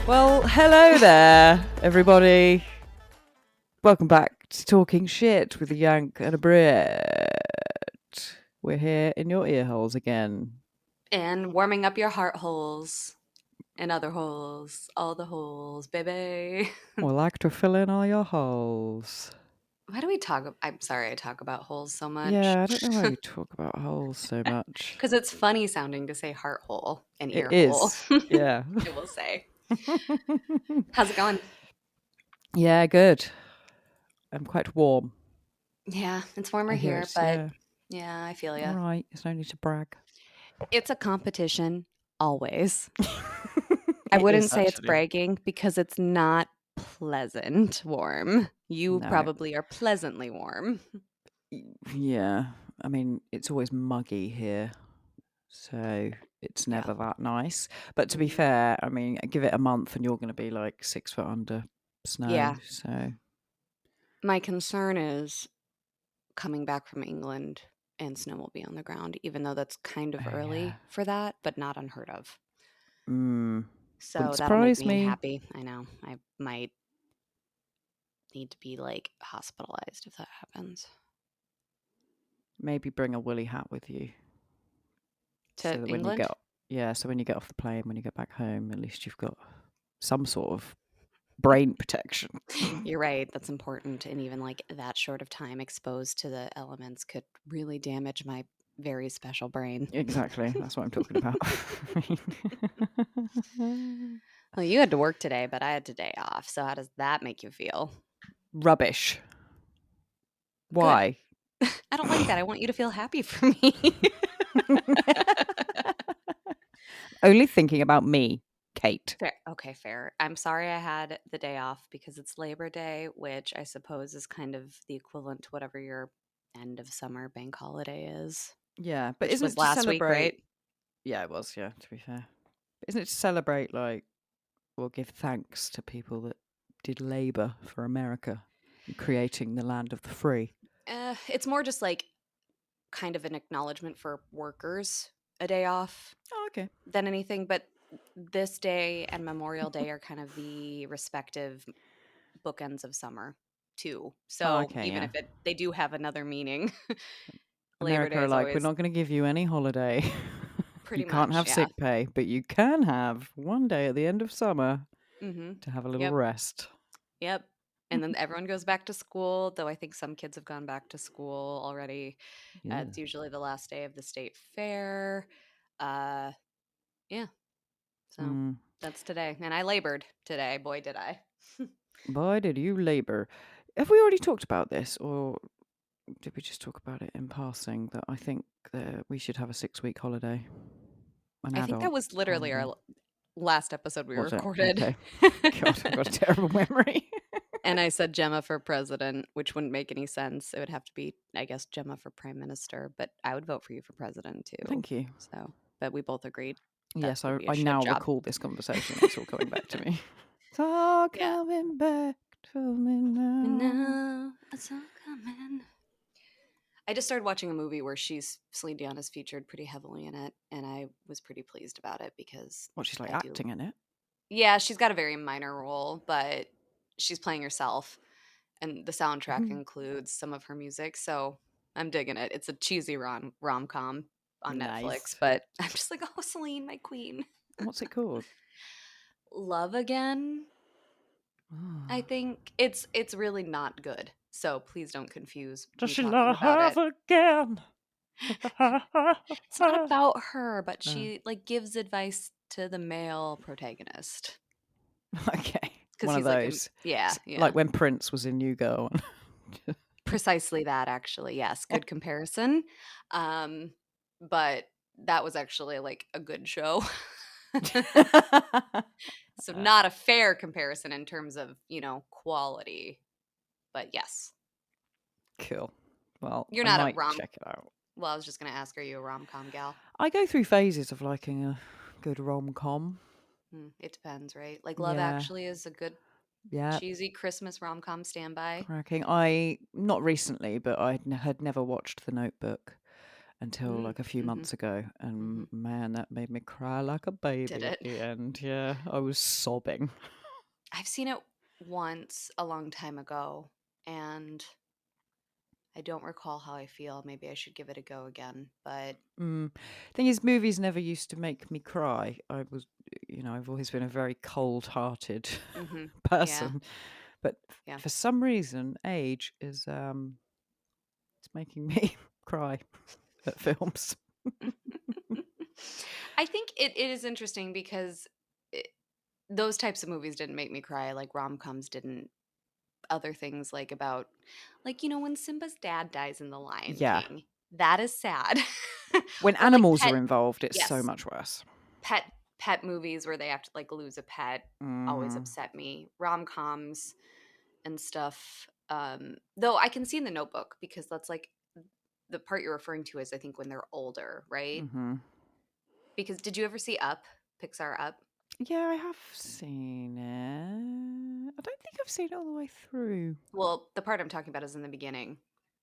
Well, hello there, everybody. Welcome back to Talking Shit with a Yank and a Brit. We're here in your ear holes again. And warming up your heart holes and other holes, all the holes, baby. We like to fill in all your holes. Why do we talk? I'm sorry, I talk about holes so much. Yeah, I don't know why we talk about holes so much. Because it's funny sounding to say heart hole and ear It hole. is, yeah. I will say. How's it going? Yeah, good. I'm quite warm. Yeah, it's warmer I hear here, it's, but yeah, I feel all ya. right. There's no need to brag. It's a competition, always. I It wouldn't is, say it's actually. bragging because it's not pleasant warm. You No. probably are pleasantly warm. Yeah, I mean, it's always muggy here, so it's Yeah. never that nice. But to be Mhm. fair, I mean, give it a month and you're going to be like 6 foot under snow. Yeah. So My concern is coming back from England and snow will be on the ground, even though that's kind of oh, early yeah. for that, but not unheard of. Wouldn't So that'll make surprise me me. happy. I know. I might need to be like hospitalized if that happens. Maybe bring a woolly hat with you, so To that when you England? so when you get off the plane, when you get back home, at least you've got some sort of brain protection. You're right. That's important. And even like that short of time exposed to the elements could really damage my very special brain. Exactly, that's what I'm talking about. Well, you had to work today, but I had today off. So how does that make you feel? Rubbish. Good. Why? I don't like that. I want you to feel happy for me. Only thinking about me, Kate. Fair. Okay, fair. I'm sorry I had the day off because it's Labor Day, which I suppose is kind of the equivalent to whatever your end of summer bank holiday is. Yeah, but Which isn't was it to last week, celebrate? right? Yeah, it was. Yeah, to be fair, but isn't it to celebrate or give thanks to people that did labour for America, in creating the land of the free? It's more just like kind of an acknowledgement for workers, a day off Oh, okay. than anything. But this day and Memorial Day are kind of the respective bookends of summer too. Oh, So okay. even Yeah. if they do have another meaning, Labor America Day are is like, we're always not going to give you any holiday. pretty You can't much, have yeah. sick pay, but you can have one day at the end of summer Mm-hmm. to have a little Yep. rest. Yep. And then everyone goes back to school, though I think some kids have gone back to school already. Yeah. It's usually the last day of the state fair. Uh, yeah. So Mm. that's today. And I labored today. Boy, did I. Boy, did you labour. Have we already talked about this, or did we just talk about it in passing? That I think that we should have a 6-week holiday. An I think that adult was literally holiday. our last episode we Was it? recorded. Okay. God, I've got a terrible memory. And I said Gemma for president, which wouldn't make any sense. It would have to be, I guess, Gemma for prime minister, but I would vote for you for president too. Thank you. So, but we both agreed. Yes, would be a I shit now job. recall this conversation. It's all coming back to me. It's all Yeah. coming back to me now. And now it's all coming. I just started watching a movie where Celine Dion is featured pretty heavily in it, and I was pretty pleased about it because What, she's like I do. acting in it? Yeah, she's got a very minor role, but she's playing herself, and the soundtrack includes some of her music, so I'm digging it. It's a cheesy rom-com on Netflix, Nice. but I'm just like, oh, Celine, my queen. What's it called? Love Again. I think it's really not good. So please don't confuse Does me she talking about love it. again? It's not about her, but Oh. she like gives advice to the male protagonist. Okay. 'Cause One of he's like, those. yeah. Like when Prince was in New Girl. Precisely that, actually. Yes, good comparison. But that was actually like a good show. So not a fair comparison in terms of, quality. But yes. Cool. Well, You're I not a might check it out. Well, I was just going to ask, are you a rom-com gal? I go through phases of liking a good rom-com. It depends, right? Like Love Yeah. Actually is a good Yeah, Cheesy Christmas rom-com standby. cracking. Not recently, but had never watched The Notebook until Mm, like a few mhm, months ago, and mhm. man, that made me cry like a Did baby at it? the end. Yeah, I was sobbing. I've seen it once a long time ago, and I don't recall how I feel. Maybe I should give it a go again, but Thing is, movies never used to make me cry. I've always been a very cold-hearted mhm. Yeah, person, but yeah. for some reason, age is it's making me cry at films. I think it is interesting because it, those types of movies didn't make me cry, like rom-coms didn't. Other things like about like, when Simba's dad dies in The Lion Yeah, King, that is sad. when Or like animals are involved, it's so yes, much worse. pet pet movies where they have to like lose a pet always Hmm. upset me. Rom-coms and stuff. Though I can see in The Notebook because that's like the part you're referring to is I think when they're older, right? Hmm. Because did you ever see Up? Pixar Up? Yeah, I have seen it. I don't think I've seen it all the way through. Well, the part I'm talking about is in the beginning,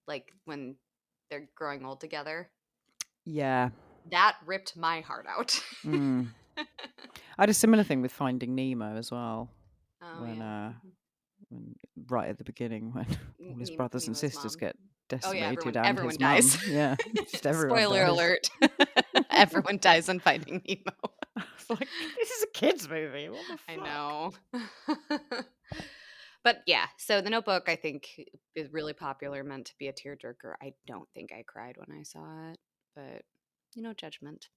like when they're growing old together. Yeah. That ripped my heart out. Mm. I had a similar thing with Finding Nemo as well. Oh, When yeah. uh, Mhm. when right at the beginning, when all his brothers and Nemo's sisters mom. get Oh, yeah, decimated, everyone and everyone his dies. mum. Yeah, just everyone Spoiler dies. alert. Everyone dies on Finding Nemo. It's like, this is a kids' movie. What the I fuck? know. But, yeah, so The Notebook, I think, is really popular, meant to be a tearjerker. I don't think I cried when I saw it, but, judgment.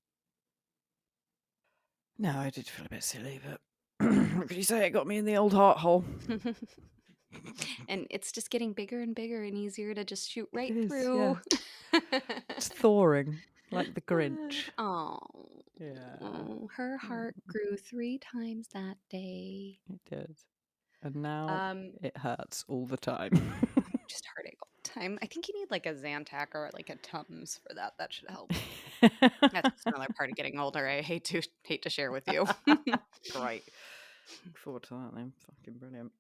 No, I did feel a bit silly, but what could you say? It got me in the old heart hole. And it's just getting bigger and bigger and easier to just shoot It right is, yeah. through. It's thawing, like the Grinch. Oh, Yeah, her heart grew 3 times that day. it did. And now Um, it hurts all the time. just heartache all the time. I think you need like a Zantac or like a Tums for that. That should help. That's just another part of getting older. I hate to share with you. Great. Look forward to that then. Fucking brilliant.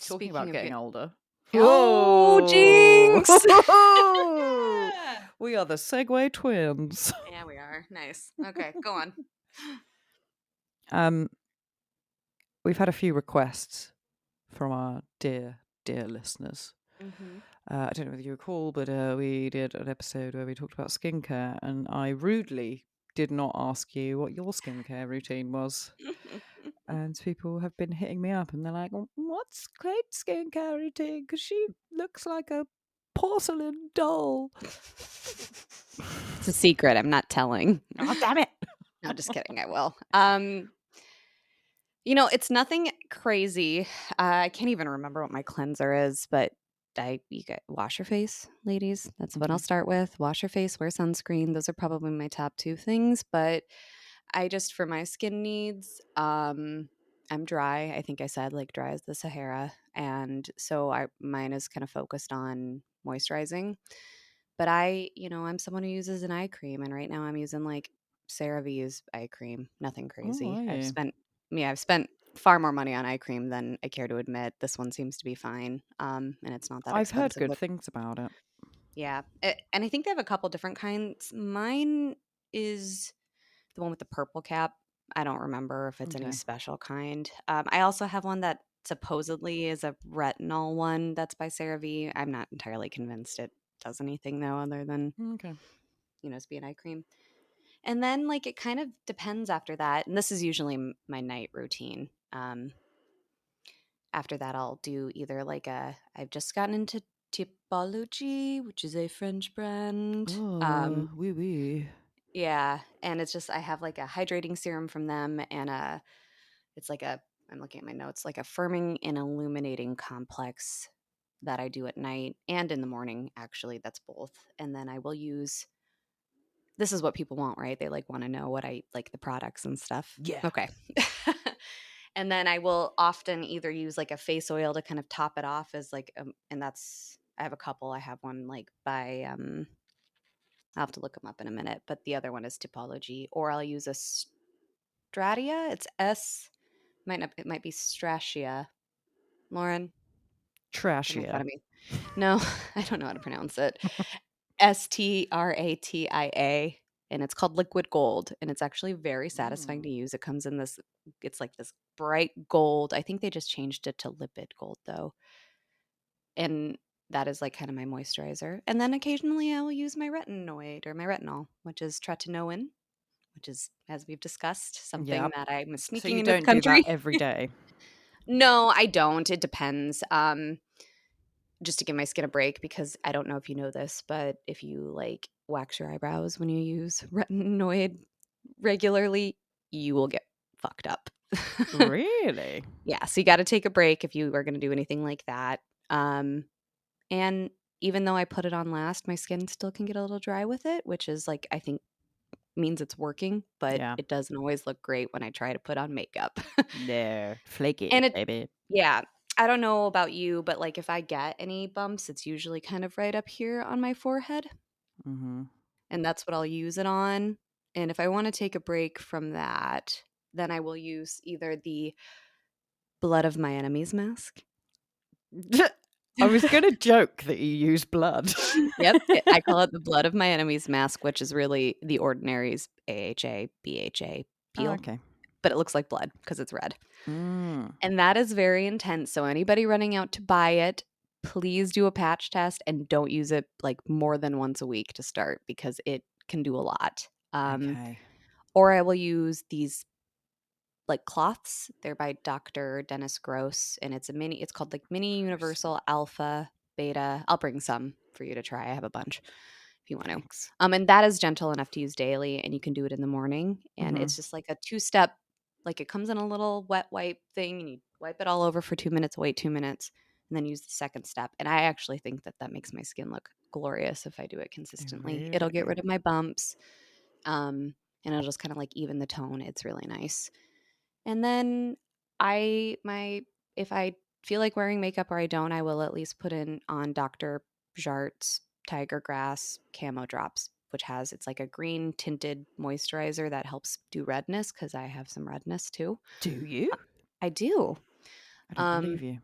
Talking Speaking about of getting older. oh, Whoa! jinx! We are the Segway twins. Yeah, we are. Nice. Okay, go on. Um, we've had a few requests from our dear, dear listeners. Mm-hmm. I don't know whether you recall, but we did an episode where we talked about skincare, and I rudely did not ask you what your skincare routine was. And people have been hitting me up, and they're like, "What's Claire's skincare routine? Because she looks like a porcelain doll." It's a secret. I'm not telling. Oh, damn it! No, just kidding. I will. It's nothing crazy. I can't even remember what my cleanser is, but you get wash your face, ladies. That's what I'll Okay. start with. Wash your face, wear sunscreen. Those are probably my top 2 things, but I just for my skin needs, I'm dry. I think I said like dry as the Sahara, and so mine is kind of focused on moisturizing. But I'm someone who uses an eye cream, and right now I'm using like CeraVe's eye cream. Nothing Oh, crazy. are you? I've spent far more money on eye cream than I care to admit. This one seems to be fine, and it's not that I've heard expensive. good things about it. Yeah, and I think they have a couple different kinds. Mine is the one with the purple cap. I don't remember if it's any Okay. special kind. I also have one that supposedly is a retinol one that's by CeraVe. I'm not entirely convinced it does anything though, other than Okay. just be an eye cream. And then like it kind of depends after that. And this is usually my night routine. After that, I'll do either I've just gotten into Typology, which is a French brand. Oh, wee wee. Yeah, and it's just I have like a hydrating serum from them and it's like I'm looking at my notes, like a firming and illuminating complex that I do at night and in the morning actually, that's both. And then I will use this is what people want, right? They like want to know what I like the products and stuff. Yeah. Okay. And then I will often either use like a face oil to kind of top it off as like and that's I have a couple. I have one like by I'll have to look them up in a minute, but the other one is Typology, or I'll use a Stratia. It's It might be Stratia. Lauren, don't make fun Trashier. of me. No, I don't know how to pronounce it. Stratia, and it's called liquid gold, and it's actually very satisfying to Mm. use. It comes in this it's like this bright gold. I think they just changed it to lipid gold though. And that is like kind of my moisturizer. And then occasionally I will use my retinoid or my retinol, which is tretinoin, which is, as we've discussed, something Yep. that I'm So sneaking you into the don't do that country. every day. No, I don't. It depends. Just to give my skin a break, because I don't know if you know this, but if you like wax your eyebrows when you use retinoid regularly, you will get fucked up. Really? Yeah, so you got to take a break if you are going to do anything like that. Um, and even though I put it on last, my skin still can get a little dry with it, which is like, I think means it's working, but Yeah. it doesn't always look great when I try to put on makeup. No. Flaky, And it baby. yeah, I don't know about you, but, like, if I get any bumps, it's usually kind of right up here on my forehead, Mm-hmm. and that's what I'll use it on, and if I wanna take a break from that, then I will use either the blood of my enemies mask. I was gonna joke that you use blood. Yep, I call it the blood of my enemies mask, which is really the Ordinary's AHA, BHA Oh, peel, okay. but it looks like blood because it's red. Mm. And that is very intense, so anybody running out to buy it, please do a patch test and don't use it, like, more than once a week to start because it can do a lot. Okay. Or I will use these, like, cloths. They're by Dr. Dennis Gross, and it's called, like, Mini Gross. Universal Alpha, Beta. I'll bring some for you to try. I have a bunch if you want to. Thanks. And that is gentle enough to use daily, and you can do it in the morning. And Mm-hmm. it's just like a two-step, like it comes in a little wet wipe thing, and you wipe it all over for 2 minutes, wait 2 minutes, and then use the second step. And I actually think that that makes my skin look glorious if I do it Oh, consistently. It'll get really? rid of my bumps, and it'll just kind of like even the tone. It's really nice. And then I my if I feel like wearing makeup or I don't, I will at least put in on Dr. Jart's Tiger Grass Camo Drops, which has it's like a green tinted moisturizer that helps do redness because I have some redness too. Do you? I do. I don't Um, believe you.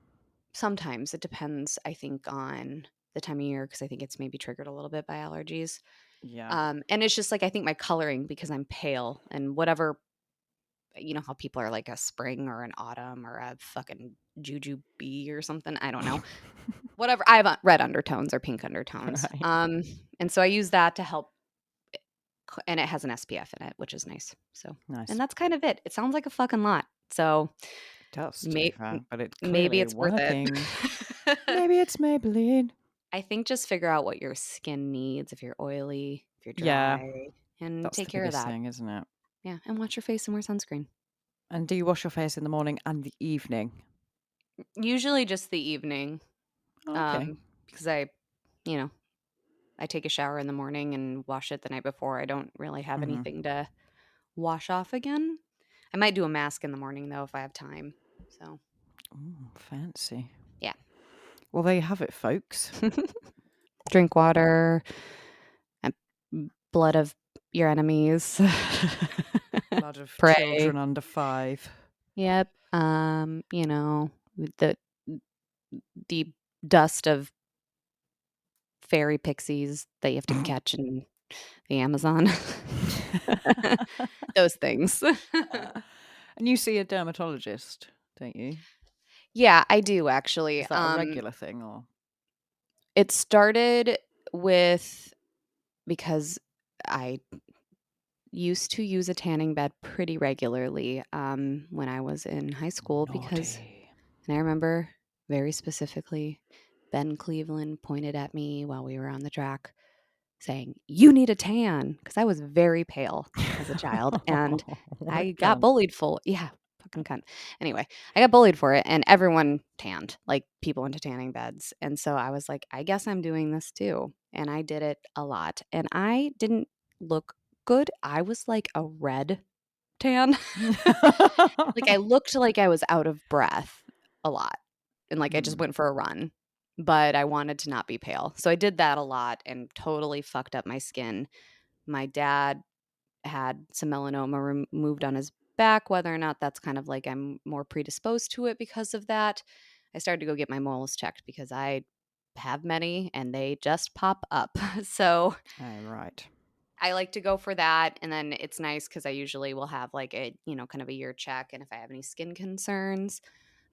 Sometimes it depends, I think, on the time of year because I think it's maybe triggered a little bit by allergies. Yeah. And it's just like I think my coloring because I'm pale and whatever you know how people are like a spring or an autumn or a fucking juju bee or something. I don't know. Whatever. I have red undertones or pink undertones. Right. And so I use that to help, and it has an SPF in it, which is nice. So, and Nice. that's kind of it. It sounds like a fucking lot. So It does, to be may- fair, but it's maybe clearly it's worth it. working. Maybe it's Maybelline. I think just figure out what your skin needs. If you're oily, if you're Yeah, dry, and that's take the care of biggest that. thing, isn't it? Yeah, and wash your face and wear sunscreen. And do you wash your face in the morning and the evening? Usually just the evening, Okay. because you know, I take a shower in the morning and wash it the night before. I don't really have Mm-hmm. anything to wash off again. I might do a mask in the morning though if I have time. So, Ooh, fancy. yeah. Well, there you have it, folks. Drink water, and blood of your enemies. Blood of Pray. children under 5. Yep. The the dust of fairy pixies that you have to catch in the Amazon. Those things. And you see a dermatologist, don't you? Yeah, I do actually. Is that a regular thing or? It started with because I used to use a tanning bed pretty regularly when I was in high school because, Naughty. and I remember very specifically, Ben Cleveland pointed at me while we were on the track saying, "You need a tan," because I was very pale as a child and What a I got cunt. bullied for yeah, fucking cunt. Anyway, I got bullied for it and everyone tanned, like people into tanning beds. And so I was like, I guess I'm doing this too. And I did it a lot. And I didn't look good. I was like a red tan. Like I looked like I was out of breath a lot. And like I just Hmm. went for a run. But I wanted to not be pale. So I did that a lot and totally fucked up my skin. My dad had some melanoma removed on his back whether or not that's kind of like I'm more predisposed to it because of that. I started to go get my moles checked because I have many and they just pop up. So Oh, right. I like to go for that, and then it's nice because I usually will have, like, a kind of a year check, and if I have any skin concerns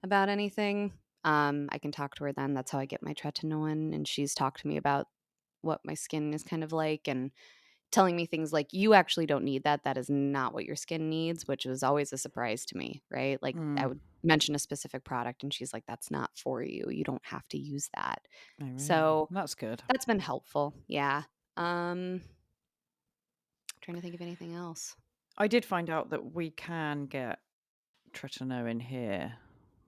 about anything, I can talk to her then. That's how I get my tretinoin, and she's talked to me about what my skin is kind of like and telling me things like, "You actually don't need that. That is not what your skin needs," which was always a surprise to me, right? Like, I Mm. would mention a specific product, and she's like, "That's not for you. You don't have to use that." Oh, really? So, That's good. that's been helpful, yeah. Trying to think of anything else. I did find out that we can get tretinoin here,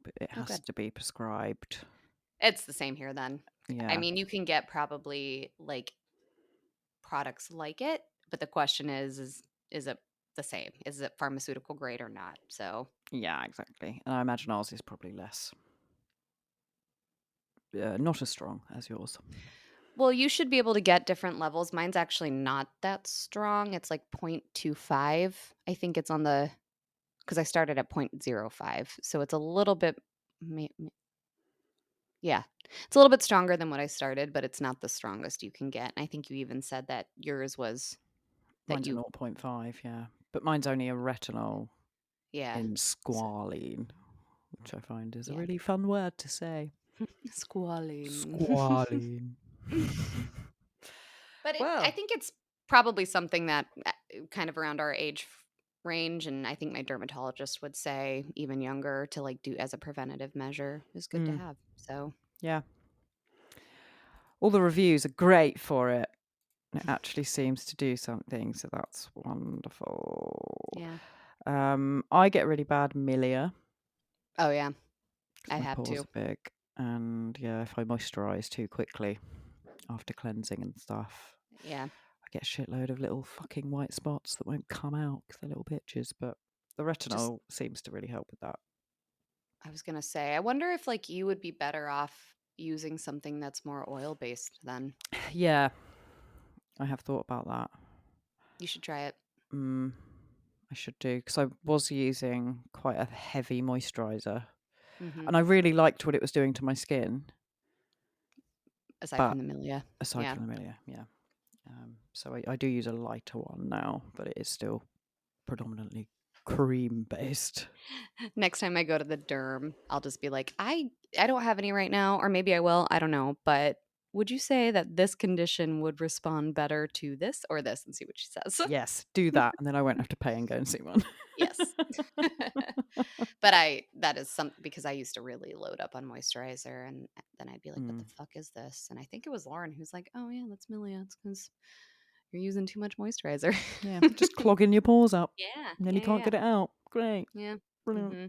but it Oh, has good. to be prescribed. It's the same here then. I Yeah. mean, you can get probably, like, products like it, but the question is it the same? Is it pharmaceutical grade or not? So, Yeah, exactly. And I imagine ours is probably less, not as strong as yours. well, you should be able to get different levels. Mine's actually not that strong. It's like 0.25. I think it's on the because I started at 0.05. So it's a little bit yeah. It's a little bit stronger than what I started, but it's not the strongest you can get. And I think you even said that yours was that Mine's a you zero point 0.5, yeah. But mine's only a retinol yeah. in So, squalene, which I find is a yeah. really fun word to say. Squalene. Squalene. But I Well, think it's probably something that kind of around our age range, and I think my dermatologist would say even younger to like do as a preventative measure is good to mm, have. So yeah. All the reviews are great for it. It actually seems to do something, so that's wonderful. yeah. I get really bad milia Oh yeah, because I my have pores to. are big, and yeah, if I moisturise too quickly after cleansing and stuff, Yeah. I get a shitload of little fucking white spots that won't come out because they're little bitches. But the Just retinol seems to really help with that. I was gonna say, I wonder if like you would be better off using something that's more oil based then. Yeah, I have thought about that. You should try it. Mm, I should do because I was using quite a heavy moisturiser, Hmm. and I really liked what it was doing to my skin. Aside But from the milia. aside Yeah. from the milia, yeah. So I do use a lighter one now, but it is still predominantly cream based. Next time I go to the derm, I'll just be like, I don't have any right now, or maybe I will, I don't know, but would you say that this condition would respond better to this or this and see what she says? Yes, do that, and then I won't have to pay and go and see one. Yes. But that is some because I used to really load up on moisturizer and then I'd be like, what the Mm, fuck is this? And I think it was Lauren who's like, oh yeah, that's Milia. It's because you're using too much moisturizer. yeah, just clogging your pores up, Yeah. and then you Yeah. can't Yeah. get it out. Great, Yeah. brilliant. Mm-hmm.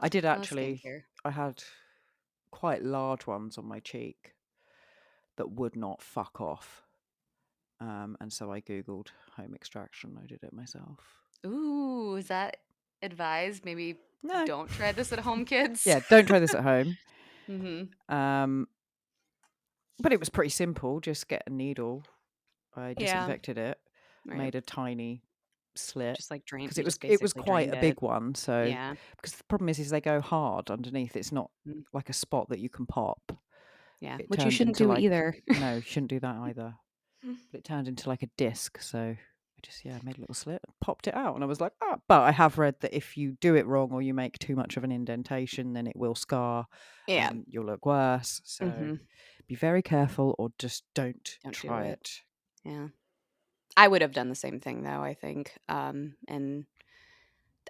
I did Oh, actually. skincare. I had quite large ones on my cheek that would not fuck off. And so I googled home extraction. I did it myself. Ooh, is that advised? Maybe No, don't try this at home, kids. yeah, don't try this at home. Mhm. Um, but it was pretty simple. Just get a needle. I Yeah, disinfected it, right. made a tiny slit Just like drain because you just it was basically quite drained a it. big one. So Yeah. because the problem is they go hard underneath. It's not Mm, like a spot that you can pop. yeah, It which you turned shouldn't into do like either. no, you shouldn't do that either. But it turned into like a disc. So I just made a little slit, popped it out, and I was like, ah. But I have read that if you do it wrong or you make too much of an indentation, then it will scar Yeah. and you'll look worse. So Mhm. be very careful or just don't Don't do try it. it. Yeah. I would have done the same thing though, I think. And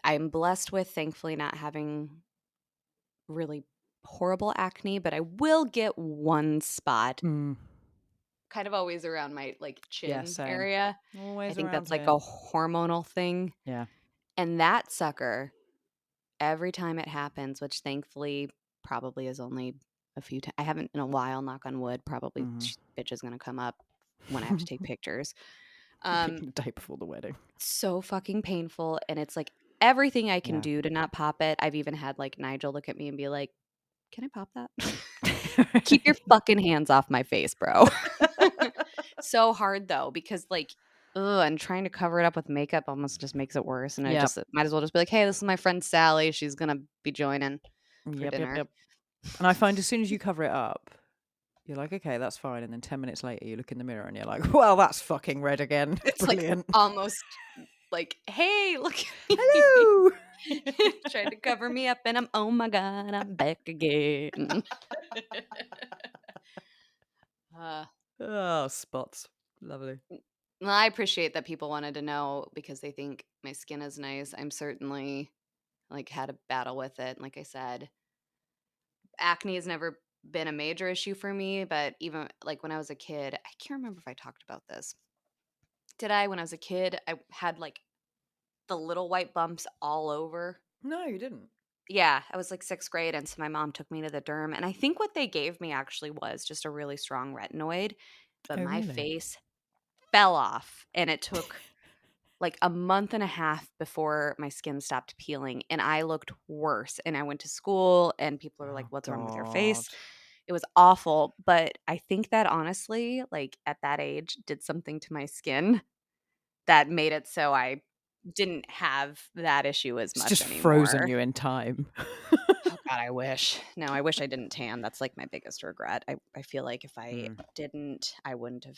I'm blessed with thankfully not having really horrible acne, but I will get one spot Mm, kind of always around my like yeah, chin same. area. I Always think around that's like here. a hormonal thing. Yeah. And that sucker, every time it happens, which thankfully probably is only a few times, I haven't in a while, knock on wood, probably Mm-hmm. bitch is going to come up when I have to take pictures. The Um, day before the wedding. so fucking painful. And it's like everything I can Yeah. do to not pop it. I've even had like Nigel look at me and be like, can I pop that? Keep your fucking hands off my face, bro. So hard though, because like ugh, and trying to cover it up with makeup almost just makes it worse, and I Yep. just might as well just be like, "Hey, this is my friend Sally. She's gonna be joining for Yep, yep, dinner." yep. And I find as soon as you cover it up, you're like, okay, that's fine. And then 10 minutes later, you look in the mirror and you're like, well, that's fucking red again. It's, like, Brilliant. almost like, "Hey, look at me." Hello. Tried to cover me up, and oh my god, I'm back again. Uh, Oh, spots. Lovely. well, I appreciate that people wanted to know because they think my skin is nice. I'm certainly, like, had a battle with it, like I said. Acne has never been a major issue for me, but even, like, when I was a kid I can't remember if I talked about this. Did I? When I was a kid, I had, like, the little white bumps all over. No, you didn't. Yeah, I was, like, 6th grade, and so my mom took me to the derm, and I think what they gave me actually was just a really strong retinoid, but Oh, my really? face fell off, and it took, like, a month and a half before my skin stopped peeling, and I looked worse, and I went to school, and people were like, Oh, "What's wrong with your face?" God. It was awful, but I think that honestly, like, at that age, did something to my skin that made it so I didn't have that issue as It's much just frozen anymore. you in time. Oh god, I wish. No, I wish I didn't tan. That's, like, my biggest regret. I feel like if I Mm. didn't, I wouldn't have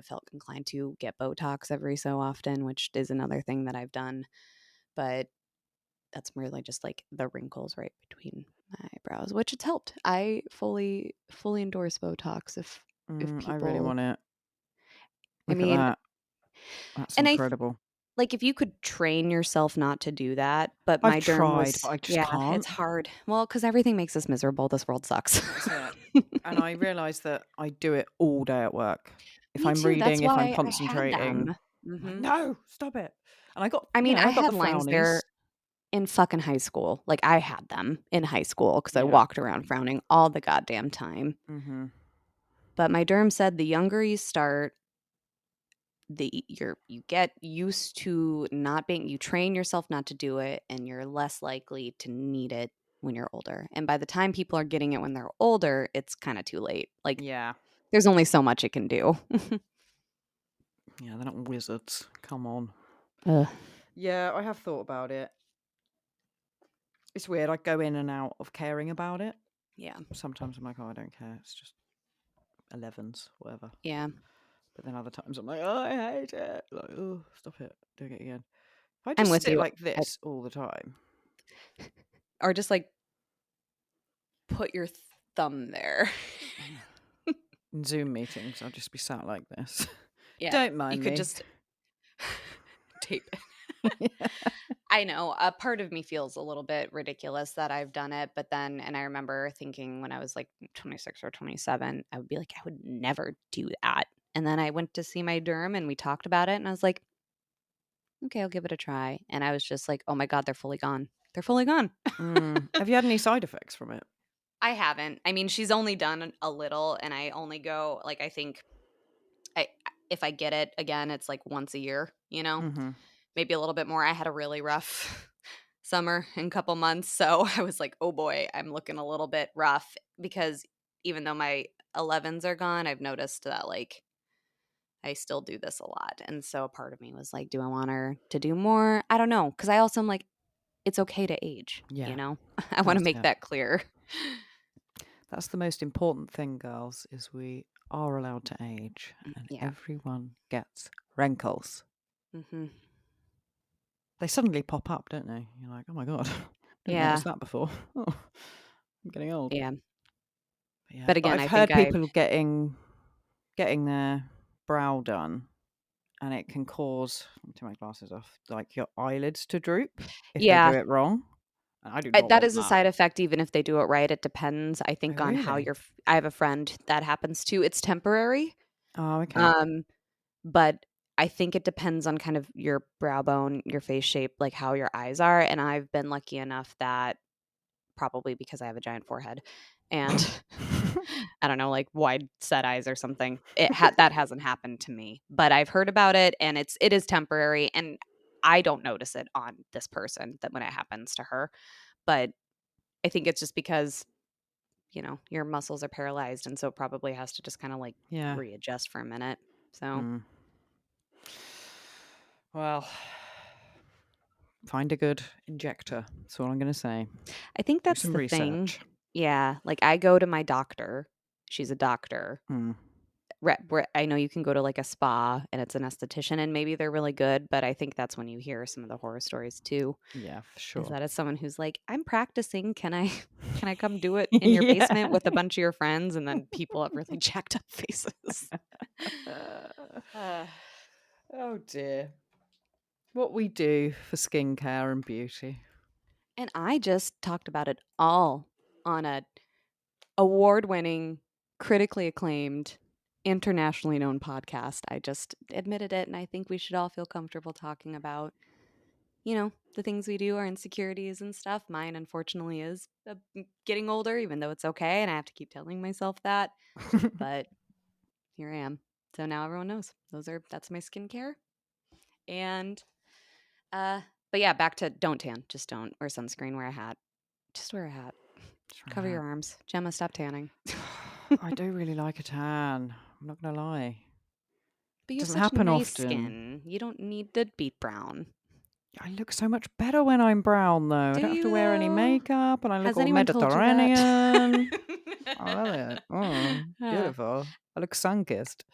felt inclined to get Botox every so often, which is another thing that I've done, but that's merely just, like, the wrinkles right between my eyebrows, which it's helped. I fully endorse Botox if I really people want it. I Look at mean that. That's and incredible. like, if you could train yourself not to do that, but I've my derm tried, but was I just yeah, can't. it's hard. Well, because everything makes us miserable, this world sucks. That's it. And I realise that I do it all day at work. If Me I'm too, that's reading, if I'm why I had concentrating, them. I'm like, Mhm. no, stop it. And I mean, I I got the had lines there frownies. in fucking high school. Like, I had them in high school because I Yeah. walked around frowning all the goddamn time. Hmm. But my derm said the younger you start, you get used to not being you train yourself not to do it, and you're less likely to need it when you're older. And by the time people are getting it when they're older, it's kinda too late. Like, Yeah. there's only so much it can do. Yeah, they're not wizards. Come on. Ugh. Yeah, I have thought about it. It's weird. I go in and out of caring about it. Yeah. Sometimes I'm like, oh, I don't care. It's just 11s, whatever. Yeah. But then other times I'm like, oh, I hate it. Like, oh, stop it. Doing it again. If I I'm just with sit you. like I this all the time, or just, like, put your thumb there. in Zoom meetings, I'll just be sat like this. Yeah. Don't You mind could me. just tape it. I know, a part of me feels a little bit ridiculous that I've done it, but then and I remember thinking when I was, like, 26 or 27, I would be like, "I would never do that." And then I went to see my derm, and we talked about it, and I was like, "Okay, I'll give it a try." And I was just like, "Oh my god, they're fully gone. They're fully gone." Have you had any side effects from it? I haven't. I mean, she's only done a little, and I only go like, I think I if I get it again, it's, like, once a year, you know? Hmm. Maybe a little bit more. I had a really rough summer and couple months, so I was like, "Oh boy, I'm looking a little bit rough," because even though my 11s are gone, I've noticed that, like, I still do this a lot, and so a part of me was like, "Do I want her to do more?" I don't know, because I also am like, it's okay to age, you Yeah, know? I wanna that's make it. that clear. That's the most important thing, girls, is we are allowed to age and Yeah. everyone gets wrinkles. Mhm. They suddenly pop up, don't they? You're like, oh my God, didn't notice Yeah. that before. Oh, I'm getting old. Yeah. But yeah, But but again, I've I think heard people getting their brow done and it can cause, let me take my glasses off, like your eyelids to droop if they do yeah. it wrong. And I do not That want is a that. side effect even if they do it right, it depends, I Oh, think, on how really? your I have a friend that happens to it's temporary, Oh, okay. um, but I think it depends on kind of your brow bone, your face shape, like, how your eyes are, and I've been lucky enough that probably because I have a giant forehead and I don't know, like, wide set eyes or something, that hasn't happened to me, but I've heard about it, and it is temporary, and I don't notice it on this person that when it happens to her, but I think it's just because your muscles are paralyzed, and so it probably has to just kinda, like, Yeah. readjust for a minute, so Mm. Well, find a good injector. That's all I'm going to say. I think Do that's some the thing. research. Yeah, like, I go to my doctor. She's a doctor. Mm, I know you can go to, like, a spa, and it's an esthetician, and maybe they're really good, but I think that's when you hear some of the horror stories too, yeah, for is sure. that as someone who's like, "I'm practicing, can I can I come do it in your Yeah. basement with a bunch of your friends?" And then people have really jacked up faces. Uh, Oh dear. What we do for skincare and beauty. and I just talked about it all on a award-winning, critically acclaimed, internationally known podcast. I just admitted it, and I think we should all feel comfortable talking about, the things we do, our insecurities and stuff. Mine, unfortunately, is getting older, even though it's okay, and I have to keep telling myself that. But here I am. So now everyone knows. That's my skincare. And uh but yeah, back to don't tan. Just don't wear sunscreen, wear a hat. Just wear a hat. Cover your arms. Gemma, stop tanning. I do really like a tan. I'm not going to lie. But you have Doesn't such happen nice often. skin. You don't need to be brown. I look so much better when I'm brown, though. I Do don't have to you wear any though? makeup, and I look Has all anyone told you that? Mediterranean. I love it. Uh, Beautiful. I look sun-kissed.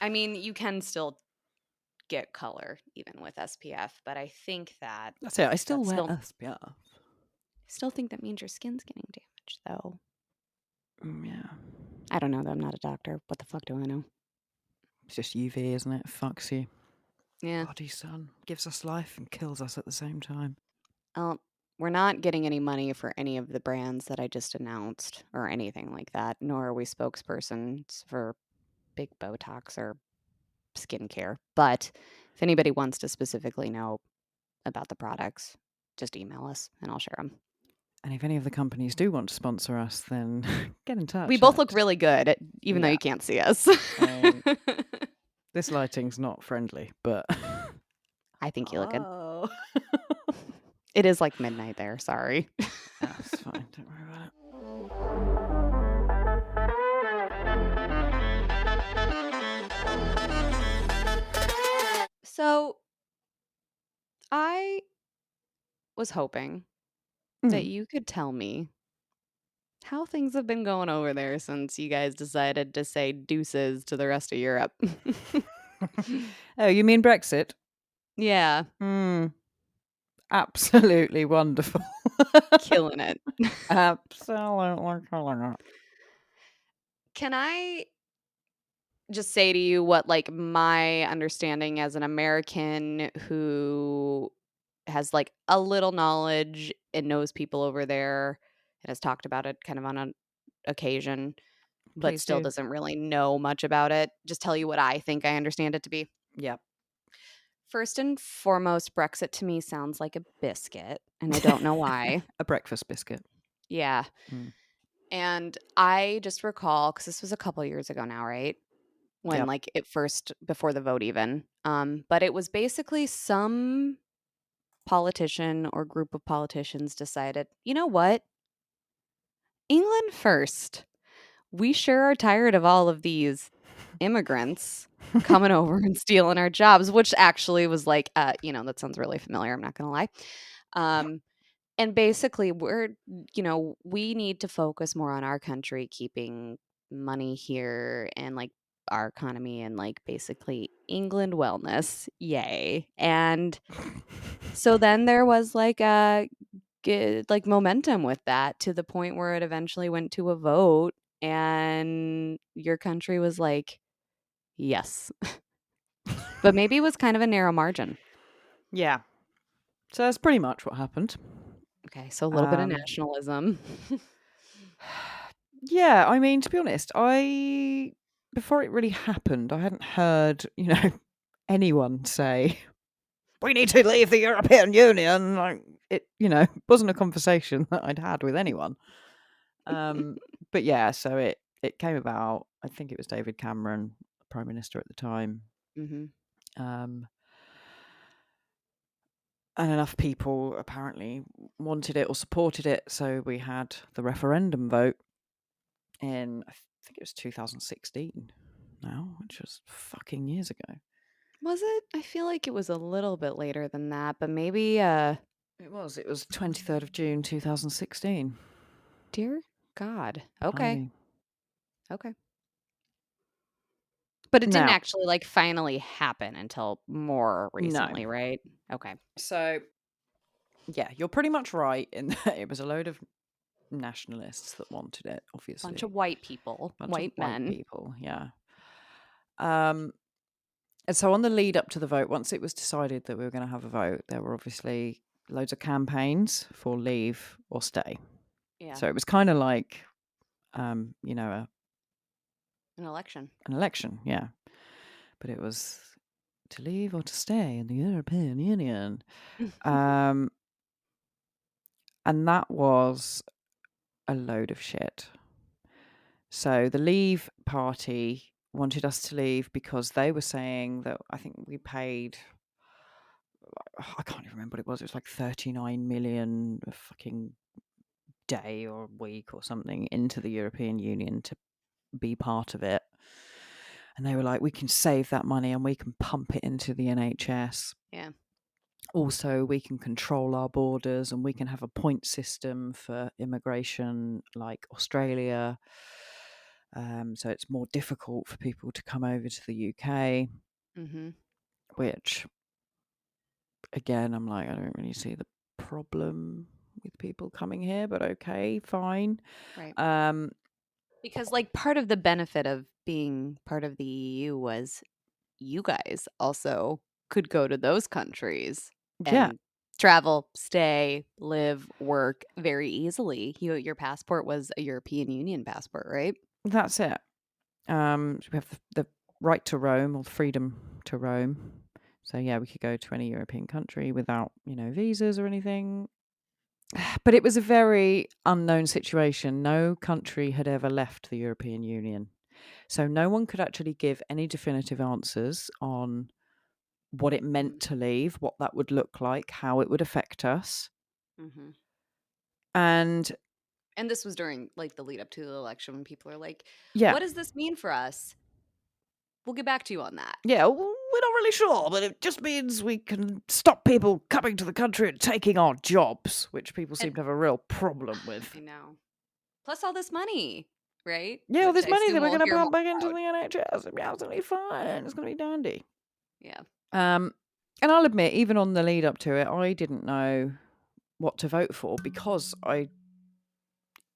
I mean, you can still get color even with SPF, but I think That's it. I still that's wear still SPF. still think that means your skin's getting damaged though. Yeah. I don't know though. I'm not a doctor. What the fuck do I know? It's just UV, isn't it? Fucks you. Yeah. Bloody sun. Gives us life and kills us at the same time. We're not getting any money for any of the brands that I just announced or anything like that, nor are we spokespersons for big Botox or skincare. But if anybody wants to specifically know about the products, just email us and I'll share them. And if any of the companies do want to sponsor us, then get in touch. We both look really good, even though Yeah. you can't see us. I mean, this lighting's not friendly, but I think you look good. oh, It is like midnight there. Sorry. that's fine. Don't worry about it. So I was hoping that you could tell me how things have been going over there since you guys decided to say deuces to the rest of Europe. Oh, you mean Brexit? Yeah, Absolutely wonderful. killing it. Absolutely killing it. Can I just say to you what, like, my understanding as an American who has, like, a little knowledge and knows people over there and has talked about it kind of on an occasion, but Please still do. doesn't really know much about it, just tell you what I think I understand it to be? Yep. First and foremost, Brexit to me sounds like a biscuit, and I don't know why. A breakfast biscuit. Yeah. Mm. And I just recall, because this was a couple years ago now, right? When Yep. like it first, before the vote even. But it was basically some politician or group of politicians decided, you know what? England first. We sure are tired of all of these immigrants coming over and stealing our jobs, which actually was like, that sounds really familiar. I'm not going to lie. And basically, we need to focus more on our country, keeping money here and like our economy and like basically England wellness. Yay. And so then there was like a like momentum with that to the point where it eventually went to a vote and your country was like, yes. But maybe it was kind of a narrow margin. Yeah. So that's pretty much what happened. Okay, so a little bit of nationalism. Yeah, I mean, to be honest, before it really happened, I hadn't heard, anyone say, we need to leave the European Union. Like it, wasn't a conversation that I'd had with anyone. But yeah, so it came about. I think it was David Cameron, Prime Minister at the time. Mhm. And enough people apparently wanted it or supported it, so we had the referendum vote in, I think it was 2016 now, which was fucking years ago. Was it? I feel like it was a little bit later than that, but maybe It was 23rd of June 2016. dear God. Okay. Blimey. Okay. But it didn't Now, actually like finally happen until more no. recently, right? Okay. So, yeah, you're pretty much right in that it was a load of nationalists that wanted it, Bunch obviously. of white people, Bunch of white white men. people, yeah. Um, and so on the lead up to the vote, once it was decided that we were going to have a vote, there were obviously loads of campaigns for leave or stay. Yeah. So it was kind of like, An election. an election, yeah. But it was to leave or to stay in the European Union. Um, and that was a load of shit. So the Leave Party wanted us to leave because they were saying that I think we paid, I can't even remember what it was. It was like 39 million a fucking day or week or something into the European Union to be part of it. And they were like, we can save that money and we can pump it into the NHS. Yeah. Also, we can control our borders and we can have a point system for immigration like Australia. So it's more difficult for people to come over to the UK, Mm-hmm. which, again, I'm like, I don't really see the problem with people coming here, but okay, fine. Right. Um, Because like part of the benefit of being part of the EU was you guys also could go to those countries yeah, and travel, stay, live, work very easily. Your passport was a European Union passport, right? that's it. So we have the right to roam or freedom to roam. So yeah, we could go to any European country without, visas or anything. But it was a very unknown situation. No country had ever left the European Union. So no one could actually give any definitive answers on what it meant to leave, what that would look like, how it would affect us. Mm-hmm. And And this was during like the lead up to the election when people are like, yeah, "What does this mean for us?" We'll get back to you on that. yeah, we're not really sure, but it just means we can stop people coming to the country and taking our jobs, which people seem And to have a real problem with. I know. Plus all this money, right? Yeah, all Which this I money assume that we're we'll going to hear more pump back into the about. NHS, it'll be absolutely fine. It's going to be dandy. Yeah. Um, and I'll admit, even on the lead up to it, I didn't know what to vote for because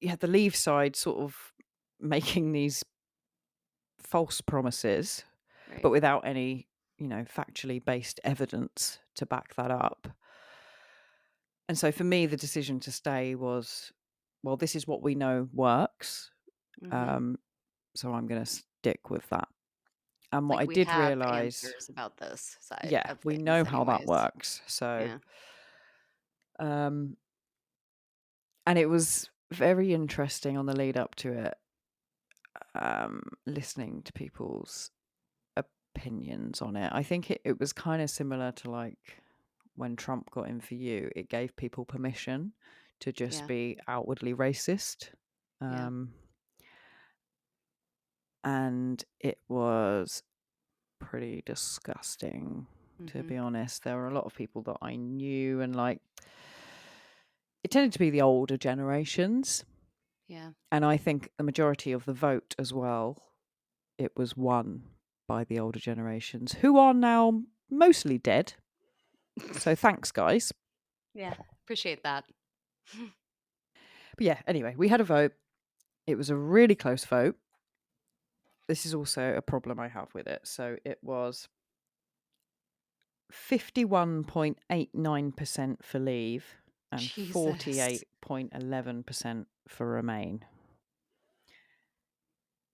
you had the Leave side sort of making these false promises, Right. but without any, factually based evidence to back that up. And so for me, the decision to stay was, well, this is what we know works. Mm-hmm. Um, so I'm going to stick with that. And what Like I we did have realize, answers about this side yeah, of we things know how that anyways. works. So, Yeah. um, and it was very interesting on the lead up to it, listening to people's opinions on it. I think it was kind of similar to like when Trump got in for you, it gave people permission to just Yeah. be outwardly racist. Yeah. Um, and it was pretty disgusting, to Mm-hmm. be honest. There were a lot of people that I knew, and like it tended to be the older generations. Yeah. And I think the majority of the vote as well, it was won by the older generations who are now mostly dead. So thanks, guys. Yeah. Appreciate that. But yeah, anyway, we had a vote. It was a really close vote. This is also a problem I have with it. So it was 51.89% for leave and Jesus. 48.11% for remain.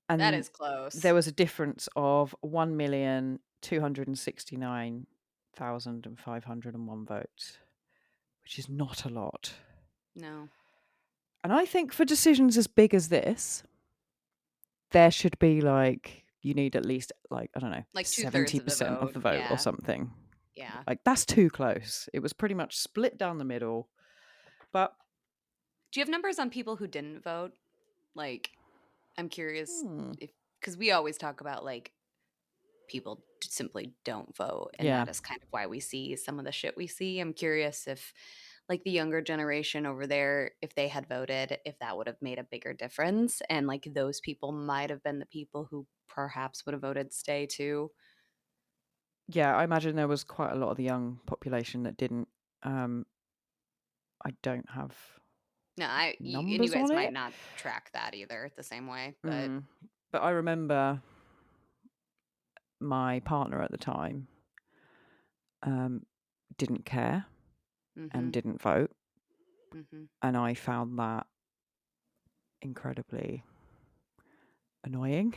That And is close. there was a difference of 1,269,501 votes, which is not a lot. No. And I think for decisions as big as this, there should be like, you need at least like, I don't know, Like 2/3 of the 70% of vote. the vote or Yeah. something. Yeah. Like, that's too close. It was pretty much split down the middle. But Do you have numbers on people who didn't vote? Like, I'm curious hmm, if because we always talk about like people simply don't vote, and Yeah. that is kind of why we see some of the shit we see. I'm curious if, like, the younger generation over there, if they had voted, if that would have made a bigger difference, and, like, those people might have been the people who perhaps would have voted stay too. Yeah, I imagine there was quite a lot of the young population that didn't. I don't have No, and you numbers guys on might it. not track that either the same way, but Mm. But I remember my partner at the time didn't care and mhm, didn't vote. mhm, And I found that incredibly annoying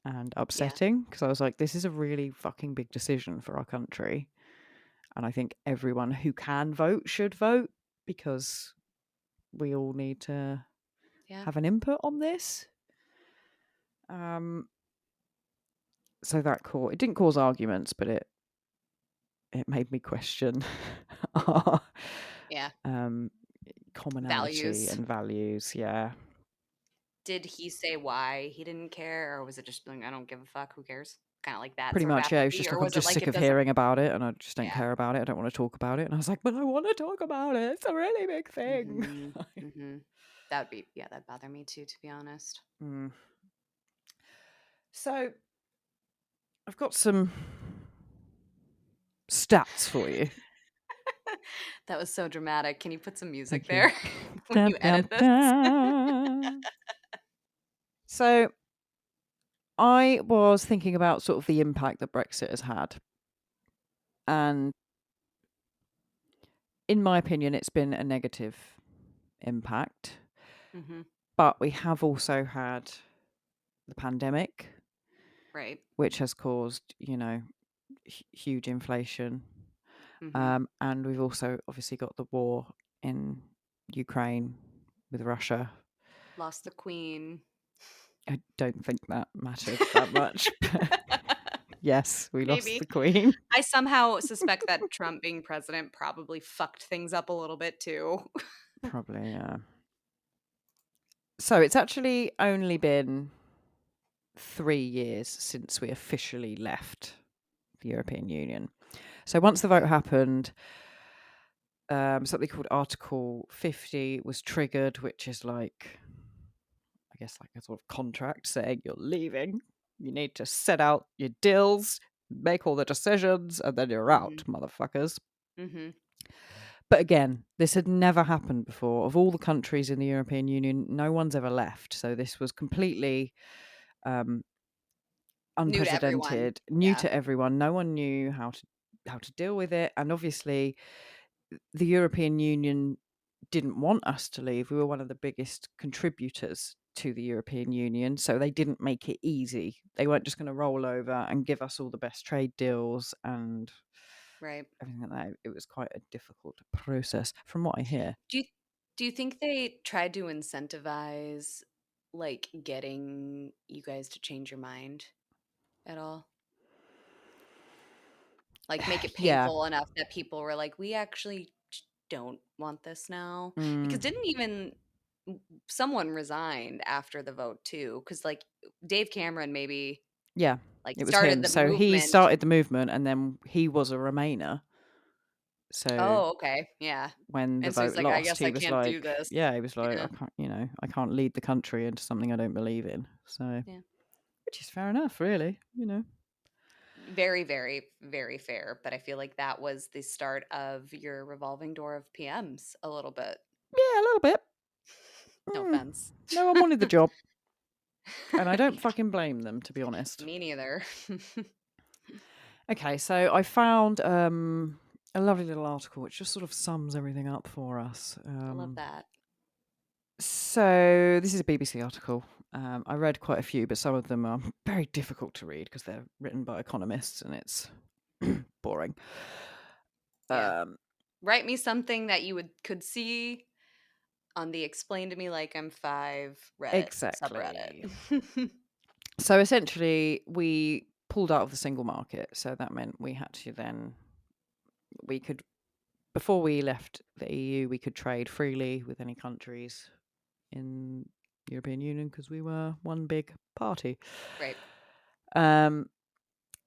and yeah, upsetting because I was like, this is a really fucking big decision for our country. And I think everyone who can vote should vote because we all need to yeah, have an input on this. So it didn't cause arguments, but it made me question our yeah. commonality Values. and values. Yeah, Did he say why he didn't care, or was it just like, "I don't give a fuck, who cares?" Kinda like that pretty sort of much. Yeah, it was apathy, just or like, I'm was it just like sick it of doesn't. hearing about it, and I just don't Yeah. care about it. I don't want to talk about it. And I was like, but I want to talk about it. It's a really big thing. Mhm, mhm. That'd be, yeah, that'd bother me too, to be honest. Mm. So I've got some stats for you. That was so dramatic. Can you put some music Thank you. there when Dun, you dun, edit this? dun. So I was thinking about sort of the impact that Brexit has had. And in my opinion, it's been a negative impact. Mhm. But we have also had the pandemic, Right. which has caused, huge inflation. Mhm. And we've also obviously got the war in Ukraine with Russia. Lost the queen. I don't think that mattered that much. But yes, we lost the Maybe. Queen. I somehow suspect that Trump being president probably fucked things up a little bit too. Probably, yeah. So it's actually only been 3 years since we officially left the European Union. So once the vote happened, something called Article 50 was triggered, which is like, I guess, like a sort of contract saying you're leaving. You need to set out your deals, make all the decisions, and then you're out, Mhm. motherfuckers. Mhm. But again, this had never happened before. Of all the countries in the European Union, no one's ever left. So this was completely um, New to everyone. unprecedented, new Yeah. to everyone. No one knew how to deal with it, and obviously, the European Union didn't want us to leave. We were one of the biggest contributors to the European Union, so they didn't make it easy. They weren't just going to roll over and give us all the best trade deals and Right. everything like that. It was quite a difficult process, from what I hear. Do you do you think they tried to incentivize, like, getting you guys to change your mind at all? Like, make it Yeah. painful enough that people were like, "We actually don't want this now?" Mm, Because didn't even someone resigned after the vote too? Because, like, Dave Cameron maybe, yeah, like, it was started him. the So he movement. started the movement, and then he was a Remainer. So Oh, okay, yeah. when the And so he's vote like, "I lost, guess he I was can't do like, this." yeah, he was like, Yeah, I can't lead the country into something I don't believe in. So, yeah. which is fair enough, really. Very, very, very fair, but I feel like that was the start of your revolving door of PMs a little bit. Yeah, a little bit. No Mm, offense. no one wanted the job, and I don't fucking blame them, to be honest. Me neither. Okay, so I found a lovely little article which just sort of sums everything up for us. I love that. So this is a BBC article. I read quite a few, but some of them are very difficult to read because they're written by economists and it's boring. Yeah. Um, Write me something that you would could see on the explain to me like I'm 5 Reddit exactly. subreddit. So essentially, we pulled out of the single market. So that meant we had to then, we could, before we left the EU, we could trade freely with any countries in the European Union because we were one big party. Right. Um,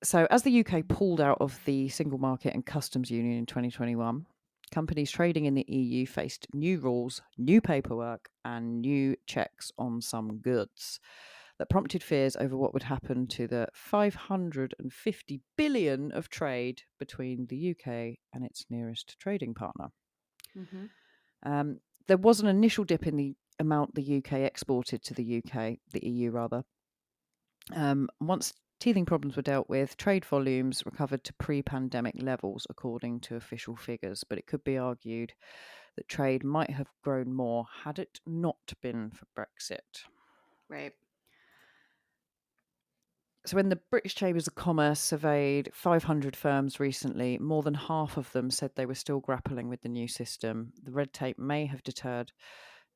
So, as the UK pulled out of the single market and customs union in 2021, companies trading in the EU faced new rules, new paperwork, and new checks on some goods that prompted fears over what would happen to the 550 billion of trade between the UK and its nearest trading partner. Mm-hmm. There was an initial dip in the amount the UK exported to the the EU rather. Once teething problems were dealt with, trade volumes recovered to pre pandemic levels, according to official figures. But it could be argued that trade might have grown more had it not been for Brexit. Right. So, when the British Chambers of Commerce surveyed 500 firms recently, more than half of them said they were still grappling with the new system. The red tape may have deterred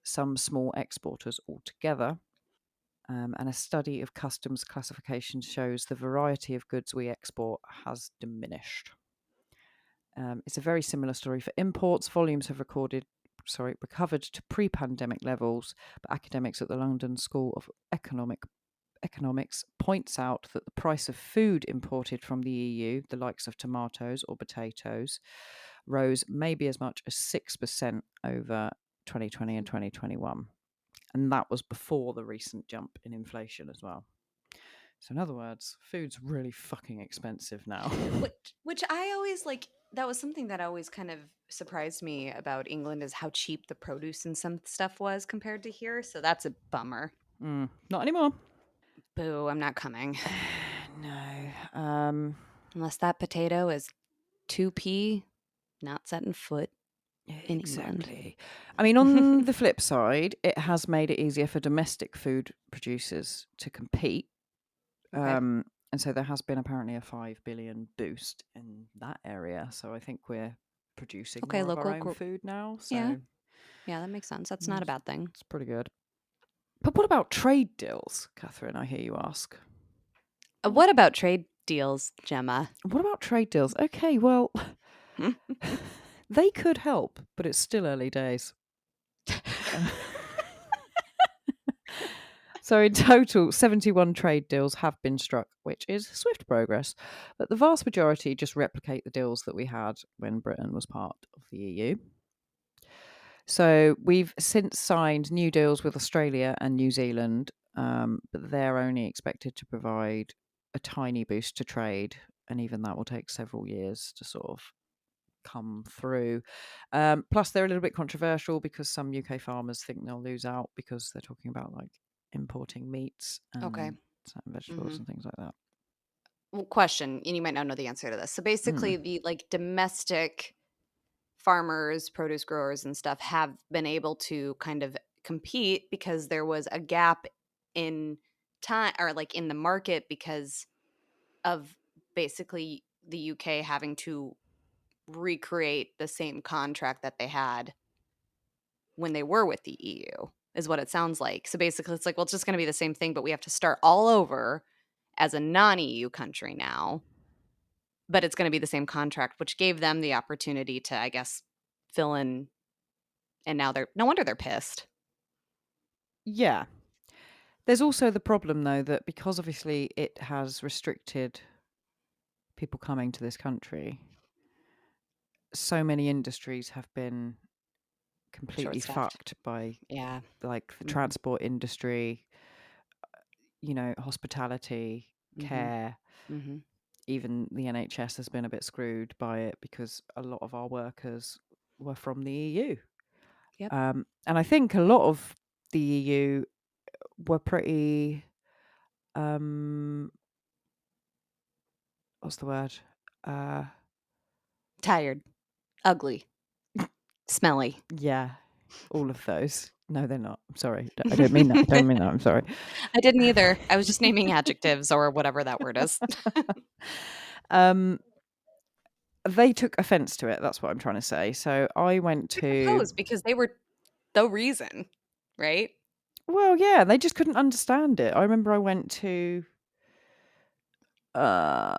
some small exporters altogether. And a study of customs classification shows the variety of goods we export has diminished. It's a very similar story for imports. Volumes have recovered to pre-pandemic levels, but academics at the London School of Economics points out that the price of food imported from the EU, the likes of tomatoes or potatoes, rose maybe as much as 6% over 2020 and 2021. And that was before the recent jump in inflation as well. So, in other words, food's really fucking expensive now. Which I always like. That was something that always kind of surprised me about England is how cheap the produce and some stuff was compared to here. So that's a bummer. Not anymore. Boo! I'm not coming No. unless that potato is 2p, not setting foot in England. Exactly. I mean, on the flip side, it has made it easier for domestic food producers to compete. Okay. And so there has been apparently a 5 billion boost in that area. So I think we're producing Okay. more of our Local. own food now. Yeah. So Yeah. That makes sense. That's not a bad thing. it's pretty good. But what about trade deals, Catherine? I hear you ask. What about trade deals, Gemma? What about trade deals? Okay, well, they could help, but it's still early days. So, in total, 71 trade deals have been struck, which is swift progress. But the vast majority just replicate the deals that we had when Britain was part of the EU. So, we've since signed new deals with Australia and New Zealand, but they're only expected to provide a tiny boost to trade. And even that will take several years to sort of come through. Plus, they're a little bit controversial because some UK farmers think they'll lose out because they're talking about like importing meats Okay. and certain vegetables Mm-hmm. and things like that. Well, question, and you might not know the answer to this. So basically, the like domestic farmers, produce growers, and stuff have been able to kind of compete because there was a gap in time or like in the market because of basically the UK having to recreate the same contract that they had when they were with the EU, is what it sounds like. So basically, it's like, well, it's just going to be the same thing, but we have to start all over as a non EU country now. But it's going to be the same contract, which gave them the opportunity to, I guess, fill in. And now they're no wonder they're pissed. Yeah. There's also the problem, though, that because obviously it has restricted people coming to this country, so many industries have been Short completely staffed. fucked by Yeah. like the Mm-hmm. transport industry, hospitality, Mm-hmm. care. Mm-hmm. Even the NHS has been a bit screwed by it because a lot of our workers were from the EU. Yep. And I think a lot of the EU were pretty, what's the word? Tired. Ugly. Smelly. Yeah, all of those. No, they're not. I'm sorry. I don't mean that. I don't mean that. I'm sorry. I didn't either. I was just naming adjectives or whatever that word is. um, they took offense to it. That's what I'm trying to say. So I went I to, suppose because they were the reason, right? well, yeah, they just couldn't understand it. I remember I went to, uh,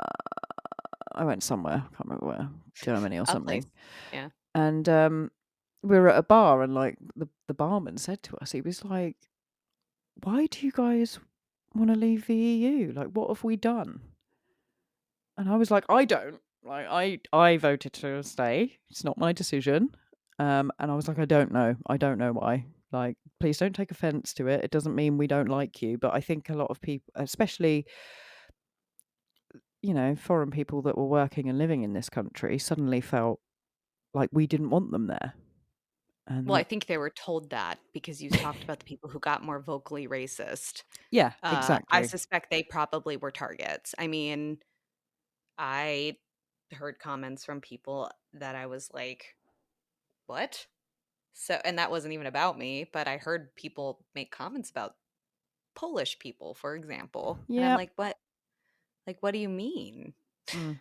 I went somewhere. I can't remember where, Germany or A place. something. Yeah. And we were at a bar, and like the barman said to us, he was like, "Why do you guys want to leave the EU? Like, what have we done?" And I was like, I don't. Like, I voted to stay. It's not my decision. And I was like, I don't know. I don't know why. Like, please don't take offense to it. It doesn't mean we don't like you. But I think a lot of people, especially, foreign people that were working and living in this country, suddenly felt like we didn't want them there. And Well, I think they were told that because you talked about the people who got more vocally racist. yeah, I exactly. suspect they probably were targets. I mean, I heard comments from people that I was like, "What?" So, and that wasn't even about me, but I heard people make comments about Polish people, for example. And I'm Yeah. like, "What? Like, what do you mean?" Mm.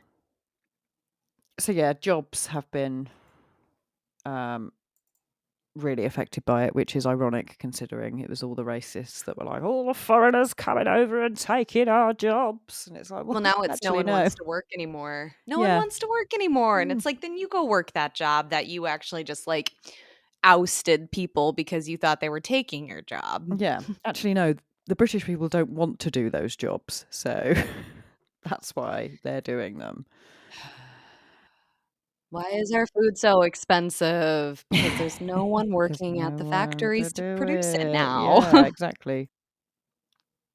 So yeah, jobs have been um, really affected by it, which is ironic considering it was all the racists that were like, all the foreigners coming over and taking our jobs. And it's like, well, Well, now it's no actually, one no. wants to work anymore. No one Yeah. wants to work anymore. And Mm. it's like, then you go work that job that you actually just like ousted people because you thought they were taking your job. Yeah. Actually, no. The British people don't want to do those jobs. So that's why they're doing them. Why is our food so expensive? Because there's no one There's working at no the one to factories to do produce it it. now. Yeah, exactly.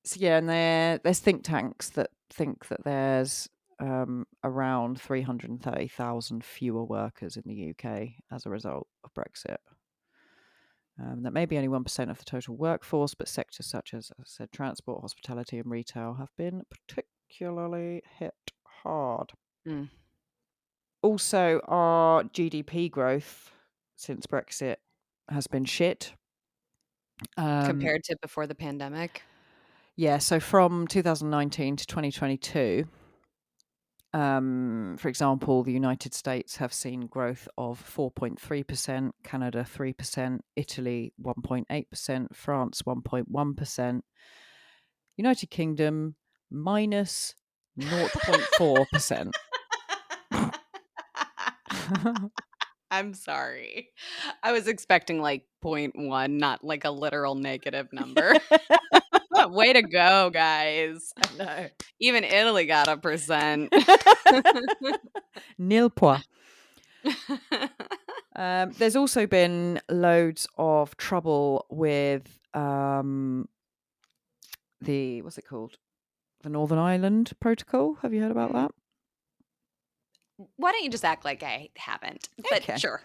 So yeah, and there's think tanks that think that there's around 330,000 fewer workers in the UK as a result of Brexit. That may be only 1% of the total workforce, but sectors such as I said, transport, hospitality, and retail have been particularly hit hard. Mm. Also, our GDP growth since Brexit has been shit. Compared to before the pandemic. Yeah, so from 2019 to 2022, for example, the United States have seen growth of 4.3%, Canada 3%, Italy 1.8%, France 1.1%, United Kingdom minus 0.4%. I'm sorry. I was expecting like point 0.1, not like a literal negative number. Way to go, guys. I know. Even Italy got a percent. Nil point. There's also been loads of trouble with the what's it called? The Northern Ireland Protocol. Have you heard about that? Why don't you just act like I haven't? But Okay. sure.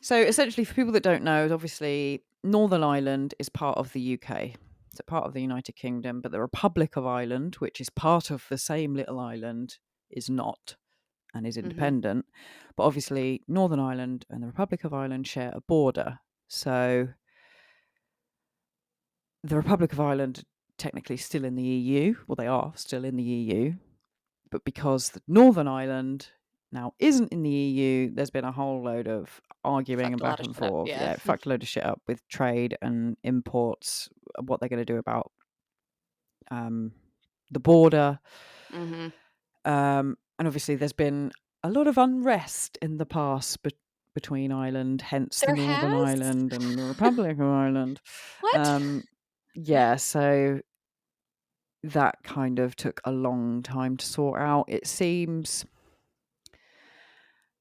So essentially, for people that don't know, obviously Northern Ireland is part of the UK. So part of the United Kingdom, but the Republic of Ireland, which is part of the same little island, is not and is Mhm. independent. But obviously, Northern Ireland and the Republic of Ireland share a border. So the Republic of Ireland technically still in the EU. Well, they are still in the EU, but because the Northern Ireland now isn't in the EU, there's been a whole load of arguing and Fucked a lot back of and shit up, forth. yeah. Yeah, it fucked a load of shit up with trade and imports, what they're going to do about the border. Mhm. And obviously, there's been a lot of unrest in the past between Ireland, hence the There Northern has? Ireland and the Republic of Ireland. What? Yeah, so that kind of took a long time to sort out. It seems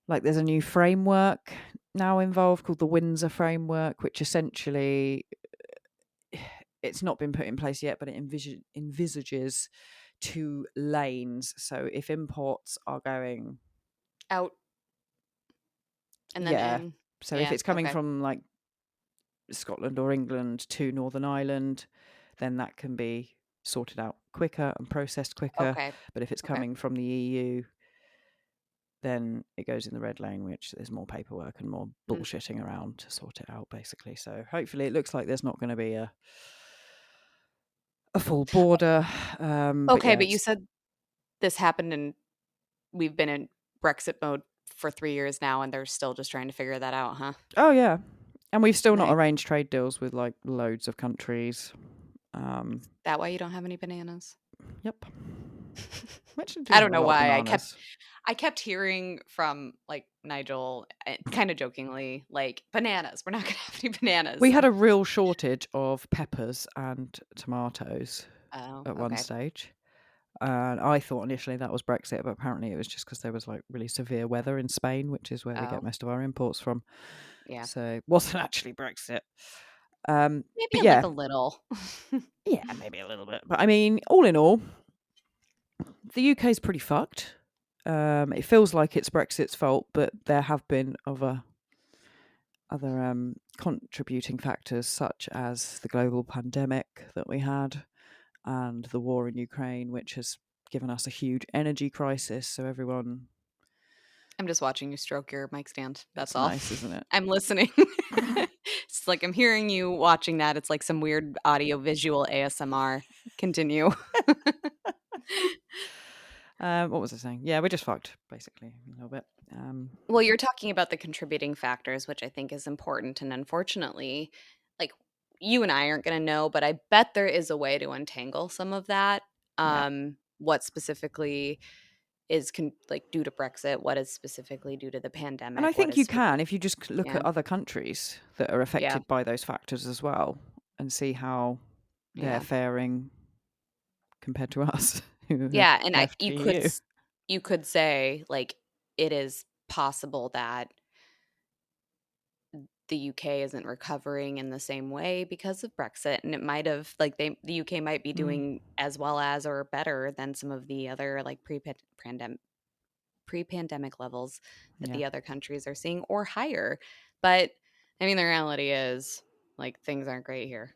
like there's a new framework now involved called the Windsor Framework, which essentially it's not been put in place yet, but it envisages 2 lanes. So if imports are going, Out and then yeah, in. so if Yeah, it's coming okay. from like Scotland or England to Northern Ireland, then that can be sorted out quicker and processed quicker. Okay. But if it's Okay. coming from the EU, then it goes in the red lane, which there's more paperwork and more Mm. bullshitting around to sort it out, basically. So hopefully it looks like there's not going to be a full border. But Okay, yeah, but you said this happened and we've been in Brexit mode for 3 years now, and they're still just trying to figure that out, huh? oh yeah. And we've still not Nice. arranged trade deals with like loads of countries. That why you don't have any bananas? Yep. We actually do I have don't a know lot of why. bananas. I kept hearing from, like, Nigel, kinda jokingly, like, "Bananas, we're not gonna have any We bananas." had a real shortage of peppers and tomatoes Oh, at one okay. stage. And I thought initially that was Brexit, but apparently it was just because there was like really severe weather in Spain, which is where we get Oh, most of our imports from. yeah. So it wasn't actually Brexit. But Maybe like yeah, a little. yeah, maybe a little bit. But I mean, all in all, the UK's pretty fucked. It feels like it's Brexit's fault, but there have been other contributing factors, such as the global pandemic that we had and the war in Ukraine, which has given us a huge energy crisis. So everyone, I'm just watching you stroke your mic stand. That's it's all. nice, isn't it? I'm listening. It's like I'm hearing you watching that. It's like some weird audio visual ASMR. Continue. What was I saying? Yeah, we're just fucked, basically, a little bit. Well, you're talking about the contributing factors, which I think is important. And unfortunately, like you and I aren't going to know, but I bet there is a way to untangle some of that. Yeah. What specifically is like due to Brexit? What is specifically due to the And I pandemic? What think is you can if you just look yeah, at other countries that are yeah, affected by those factors as well and see how they're yeah, faring compared to us who have yeah. And left the EU. you could say like it is possible that the UK isn't recovering in the same way because of Brexit, and it might have like the UK might be Mm, doing as well as or better than some of the other like pre-pandemic levels that yeah. the other countries are seeing or higher. But I mean the reality is like things aren't great here.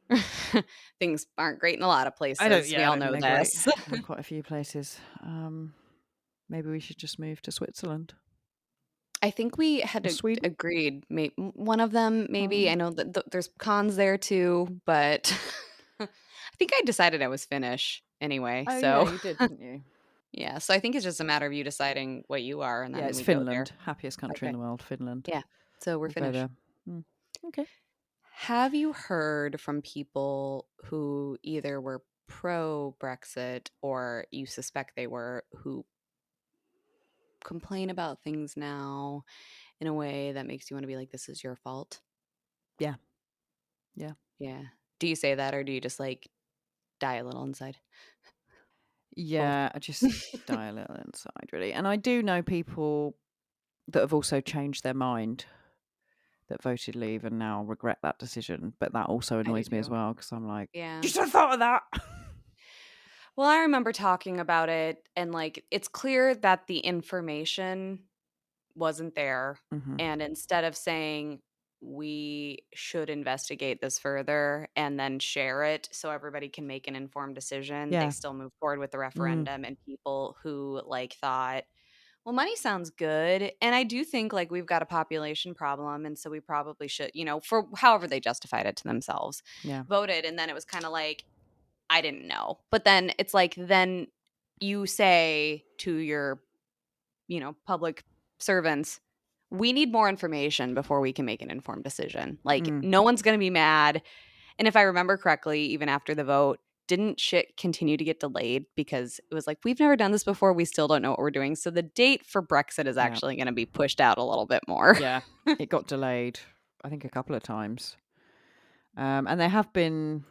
Things aren't great in a lot of places. We I all don't think know they're great this. in quite a few places. Maybe we should just move to Switzerland I think we had or Sweden. agreed one of them maybe. I Um, know that there's cons there too, but I think I decided I was Finnish anyway. oh, yeah, So, you did, didn't you? yeah, so I think it's just a matter of you deciding what you are and Yeah, then it's we go there. Finland, happiest country in Okay. the world, Finland. Yeah. So we're We'll go Finnish. there. Mm. Okay. Have you heard from people who either were pro Brexit or you suspect they were who complain about things now in a way that makes you want to be like, this is your fault? Yeah, yeah. Yeah. Do you say that or do you just like die a little inside? Both. Yeah, I just die a little inside, really. And I do know people that have also changed their mind that voted leave and now regret that decision. But that also I do annoys me as too. well because I'm like, Yeah. you should have thought of that. Well, I remember talking about it and like it's clear that the information wasn't there. hmm And instead of saying we should investigate this further and then share it so everybody can make an informed decision, they Yeah. still move forward with the Mm, referendum and people who like thought, well, money sounds good. And I do think like we've got a population problem. And so we probably should, for however they justified it to themselves, yeah. voted. And then it was kind of like, I didn't know. But then it's like, then you say to your, public servants, we need more information before we can make an informed decision. Like, Mm, no one's going to be mad. And if I remember correctly, even after the vote, didn't shit continue to get delayed because it was like, we've never done this before. We still don't know what we're doing. So the date for Brexit is yeah. actually going to be pushed out a little bit more. Yeah. It got delayed, I think, a couple of times. And there have been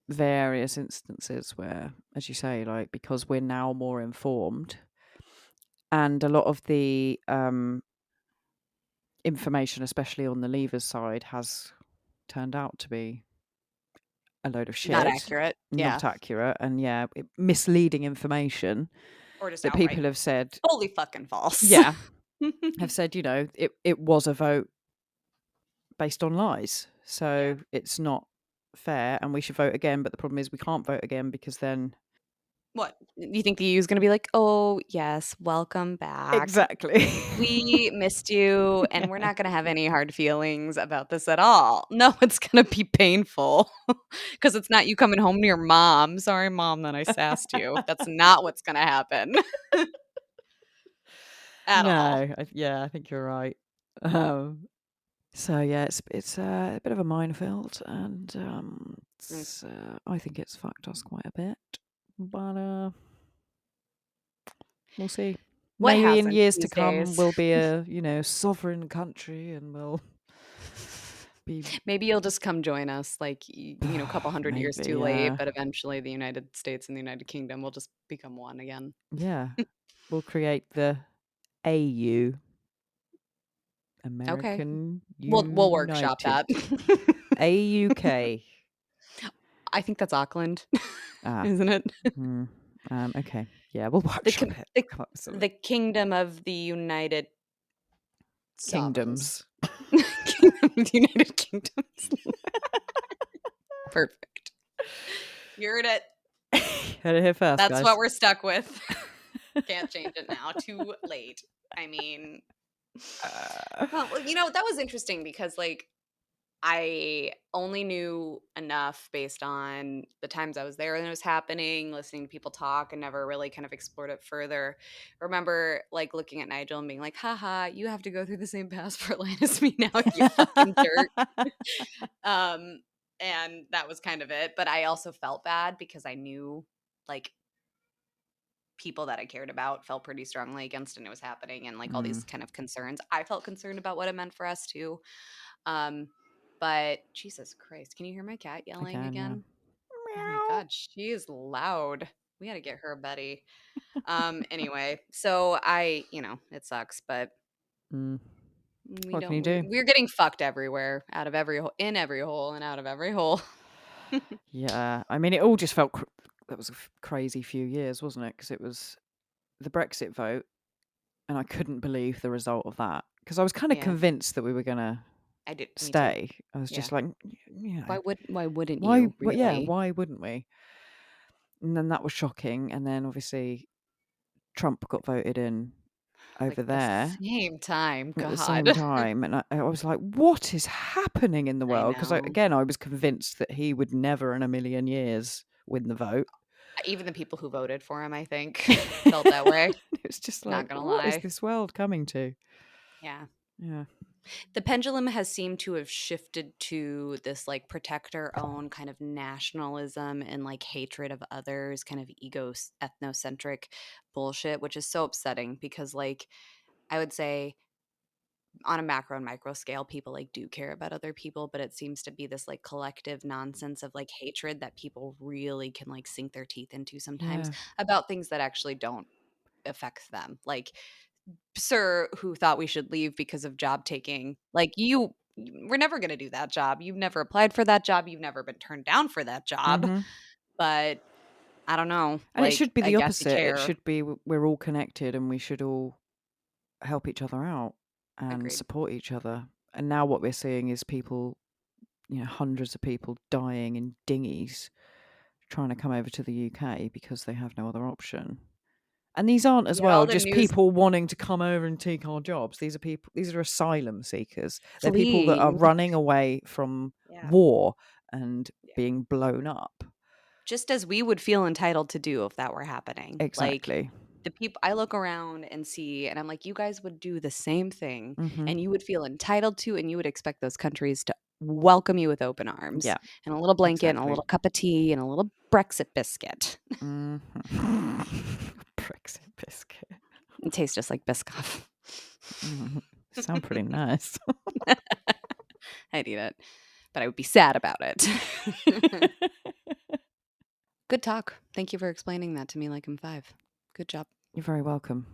various instances where, as you say, like because we're now more informed and a lot of the information, especially on the Leavers side, has turned out to be a load of Not shit, accurate. Yeah. not accurate, and yeah, misleading information Or just that outright people have said, totally fucking false. yeah, have said, it was a vote based on lies. Yeah. So it's not fair and we should vote again. But the problem is we can't vote again because then. What? You think the EU is going to be like, oh, yes, welcome back. Exactly. We missed you, and we're Yeah. not gonna have any hard feelings about this at all. No, it's gonna be painful because it's not you coming home to your mom, "Sorry, mom, that I sassed you." That's not what's gonna happen at all. No, yeah, I think you're right. Um, so yeah, it's a bit of a minefield, and Mm. I think it's fucked us quite a bit. But we'll see. What Maybe in hasn't years to these come days? we'll be a sovereign country, and we'll Maybe you'll just come join us, like, a couple hundred years maybe, too late, yeah. but eventually the United States and the United Kingdom will just become one again. Yeah. We'll create the AU, Okay. American We'll workshop United. that. AUK. I think that's Auckland, Ah. isn't it? Okay. Yeah, we'll workshop it. The Come up with something. the Kingdom of the United Sovereigns. Kingdoms. Kingdom of the United Kingdoms. Perfect. You heard it. Heard it here first, That's guys. what we're stuck with. Can't change it now. Too late. I mean, well, that was interesting because, like, I only knew enough based on the times I was there and it was happening, listening to people talk, and never really kind of explored it further. I remember, like, looking at Nigel and being like, haha, you have to go through the same passport line as me now, you fucking jerk. And that was kind of it. But I also felt bad because I knew, like, people that I cared about felt pretty strongly against it and it was happening, and, like, all these kind of concerns. I felt concerned about what it meant for us too. Um, but Jesus Christ, can you hear my cat I yelling can, yeah. again? Oh my God, she is loud. We got to get her a Betty. Anyway, so it sucks, but Mm. we What can you don't. do? We're getting fucked everywhere, out of every hole, in every hole, and out of every hole. Yeah, I mean, it all just felt that was a crazy few years, wasn't it? Because it was the Brexit vote, and I couldn't believe the result of that. Because I was kind of Yeah, convinced that we were gonna I did. Me too. stay. I was Yeah. just like, you know, Why wouldn't why? you But yeah, really? why wouldn't we? And then that was shocking. And then obviously Trump got voted in Like over the there same time. at the same God, time, and I was like, what is happening in the I world? Because know. again, I was convinced that he would never in a million years win the vote. Even the people who voted for him, I think, felt that way. It's just like, Not gonna what is lie. this world coming to? Yeah. Yeah. The pendulum has seemed to have shifted to this, like, protect our own kind of nationalism and, like, hatred of others, kind of ethnocentric bullshit, which is so upsetting because, like, I would say on a macro and micro scale, people, like, do care about other people, but it seems to be this, like, collective nonsense of, like, hatred that people really can, like, sink their teeth into sometimes Yeah. about things that actually don't affect them. Like, sir who thought we should leave because of job taking, like, we're never going to do that job. You've never applied for that job. You've never been turned down for that job. Hmm. But I don't know. And it Like, should be I the guess you opposite. It care. should be we're all connected and we should all help each other out and Agreed. support each other. And now what we're seeing is people, hundreds of people dying in dinghies trying to come over to the UK because they have no other option. And these aren't as Yeah, all well the just news people wanting to come over and take our jobs. These are asylum seekers. They're people that are fleeing. running away from Yeah. war and Yeah. being blown up. Just as we would feel entitled to do if that were happening. Like, Exactly. the people I look around and see, and I'm like, you guys would do the same thing, Hmm. and you would feel entitled to, and you would expect those countries to welcome you with open arms Yeah, and a little blanket and a exactly. little cup of tea and a little Brexit biscuit. Hmm. Brexit biscuit. It tastes just like Biscoff. Sound pretty nice. I'd eat it, but I would be sad about it. Good talk. Thank you for explaining that to me like I'm 5. Good job. You're very welcome.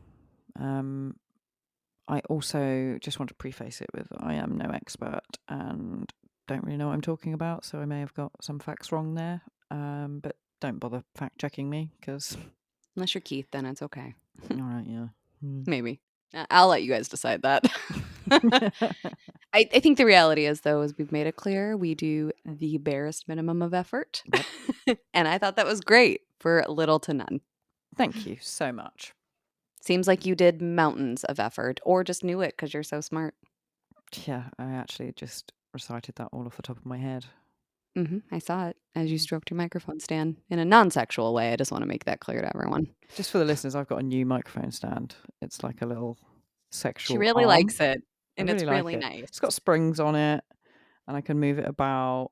I also just want to preface it with I am no expert and don't really know what I'm talking about, so I may have got some facts wrong there. But don't bother fact checking me because. Unless you're Keith, then it's okay. All right, yeah. Maybe. I'll let you guys decide that. I think the reality is, though, as we've made it clear, we do the barest minimum of effort. Yep. And I thought that was great for little to none. Thank you so much. Seems like you did mountains of effort or just knew it because you're so smart. Yeah, I actually just recited that all off the top of my head. I saw it as you stroked your microphone stand in a non-sexual way. I just want to make that clear to everyone. Just for the listeners, I've got a new microphone stand. It's like a little She sexual really arm. likes it, I and really it's like really it. nice. It's got springs on it, and I can move it about.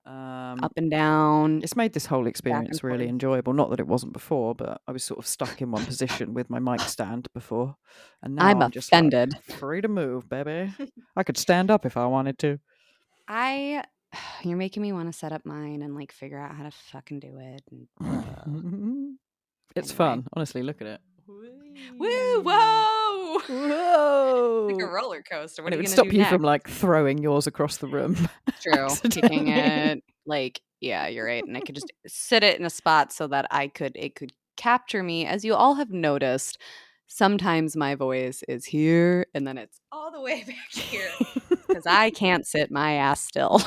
Up and down, It's made this whole back and experience really forth. enjoyable. Not that it wasn't before, but I was sort of stuck in one position with my mic stand before, and now I'm I'm just like offended. free to move, baby. I could stand up if I wanted to. You're making me want to set up mine and like figure out how to fucking do it. And, It's anyway. fun. Honestly, look at it. Woo! Whoa! Like a Whoa! roller coaster. What And are it you would gonna stop do you from next? like throwing yours across the room True. Kicking accidentally. it. Like, yeah, you're right. And I could just sit it in a spot so that it could capture me. As you all have noticed, sometimes my voice is here and then it's all the way back here because I can't sit my ass still.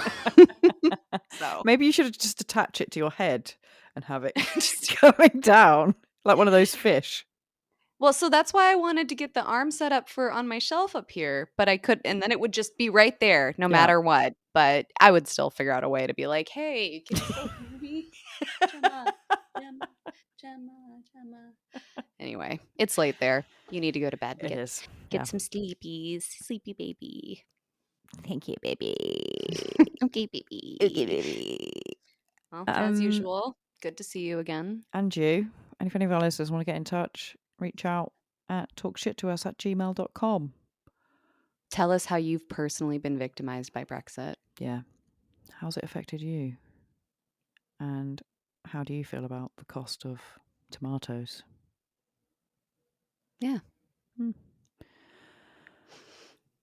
So Maybe you should just attach it to your head and have it just going down like one of those fish. well, so that's why I wanted to get the arm set up for on my shelf up here, but I could and then it would just be right there no Yeah. matter what. But I would still figure out a way to be like, "Hey, can you still hear me? Gemma, Gemma, Gemma, Gemma." Anyway, it's late there. You need to go to bed. It is. Yeah. Get some sleepies. Sleepy baby. Thank you, baby. Okay, baby. Okay, baby. Well, as usual, good to see you again. And you. And if any of our listeners want to get in touch, reach out at talkshittous@gmail.com. Tell us how you've personally been victimized by Brexit. Yeah. How's it affected you? And how do you feel about the cost of tomatoes? Yeah. Hmm.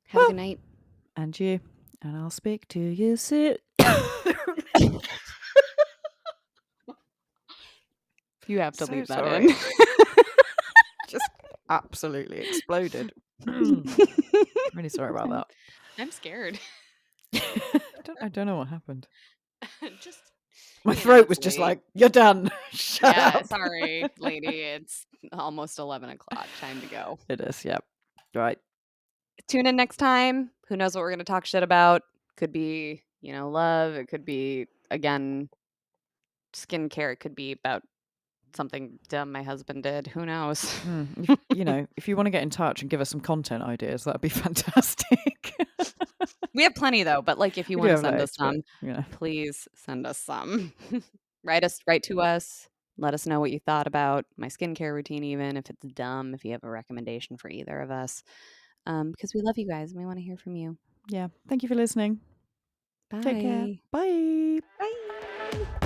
Have a good night. And you. And I'll speak to you soon. You have to So leave that sorry. in. Just absolutely exploded. Really sorry about that. I'm scared. I don't know what happened. Just My you know, throat it's was just late. like, you're done. Shut Yeah, up. sorry, lady. It's almost 11 o'clock. Time to go. It is, yep. Right. Tune in next time. Who knows what we're going to talk shit about? Could be, love. It could be, again, skincare. It could be about something dumb my husband did. Who knows? If you want to get in touch and give us some content ideas, that'd be fantastic. We have plenty, though. But, if you We do want to have send us loads, but, some, please send us some. Write to us. Let us know what you thought about my skincare routine, even if it's dumb, if you have a recommendation for either of us. Because we love you guys and we want to hear from you. yeah. Thank you for listening. Take care. Bye. Bye. Bye.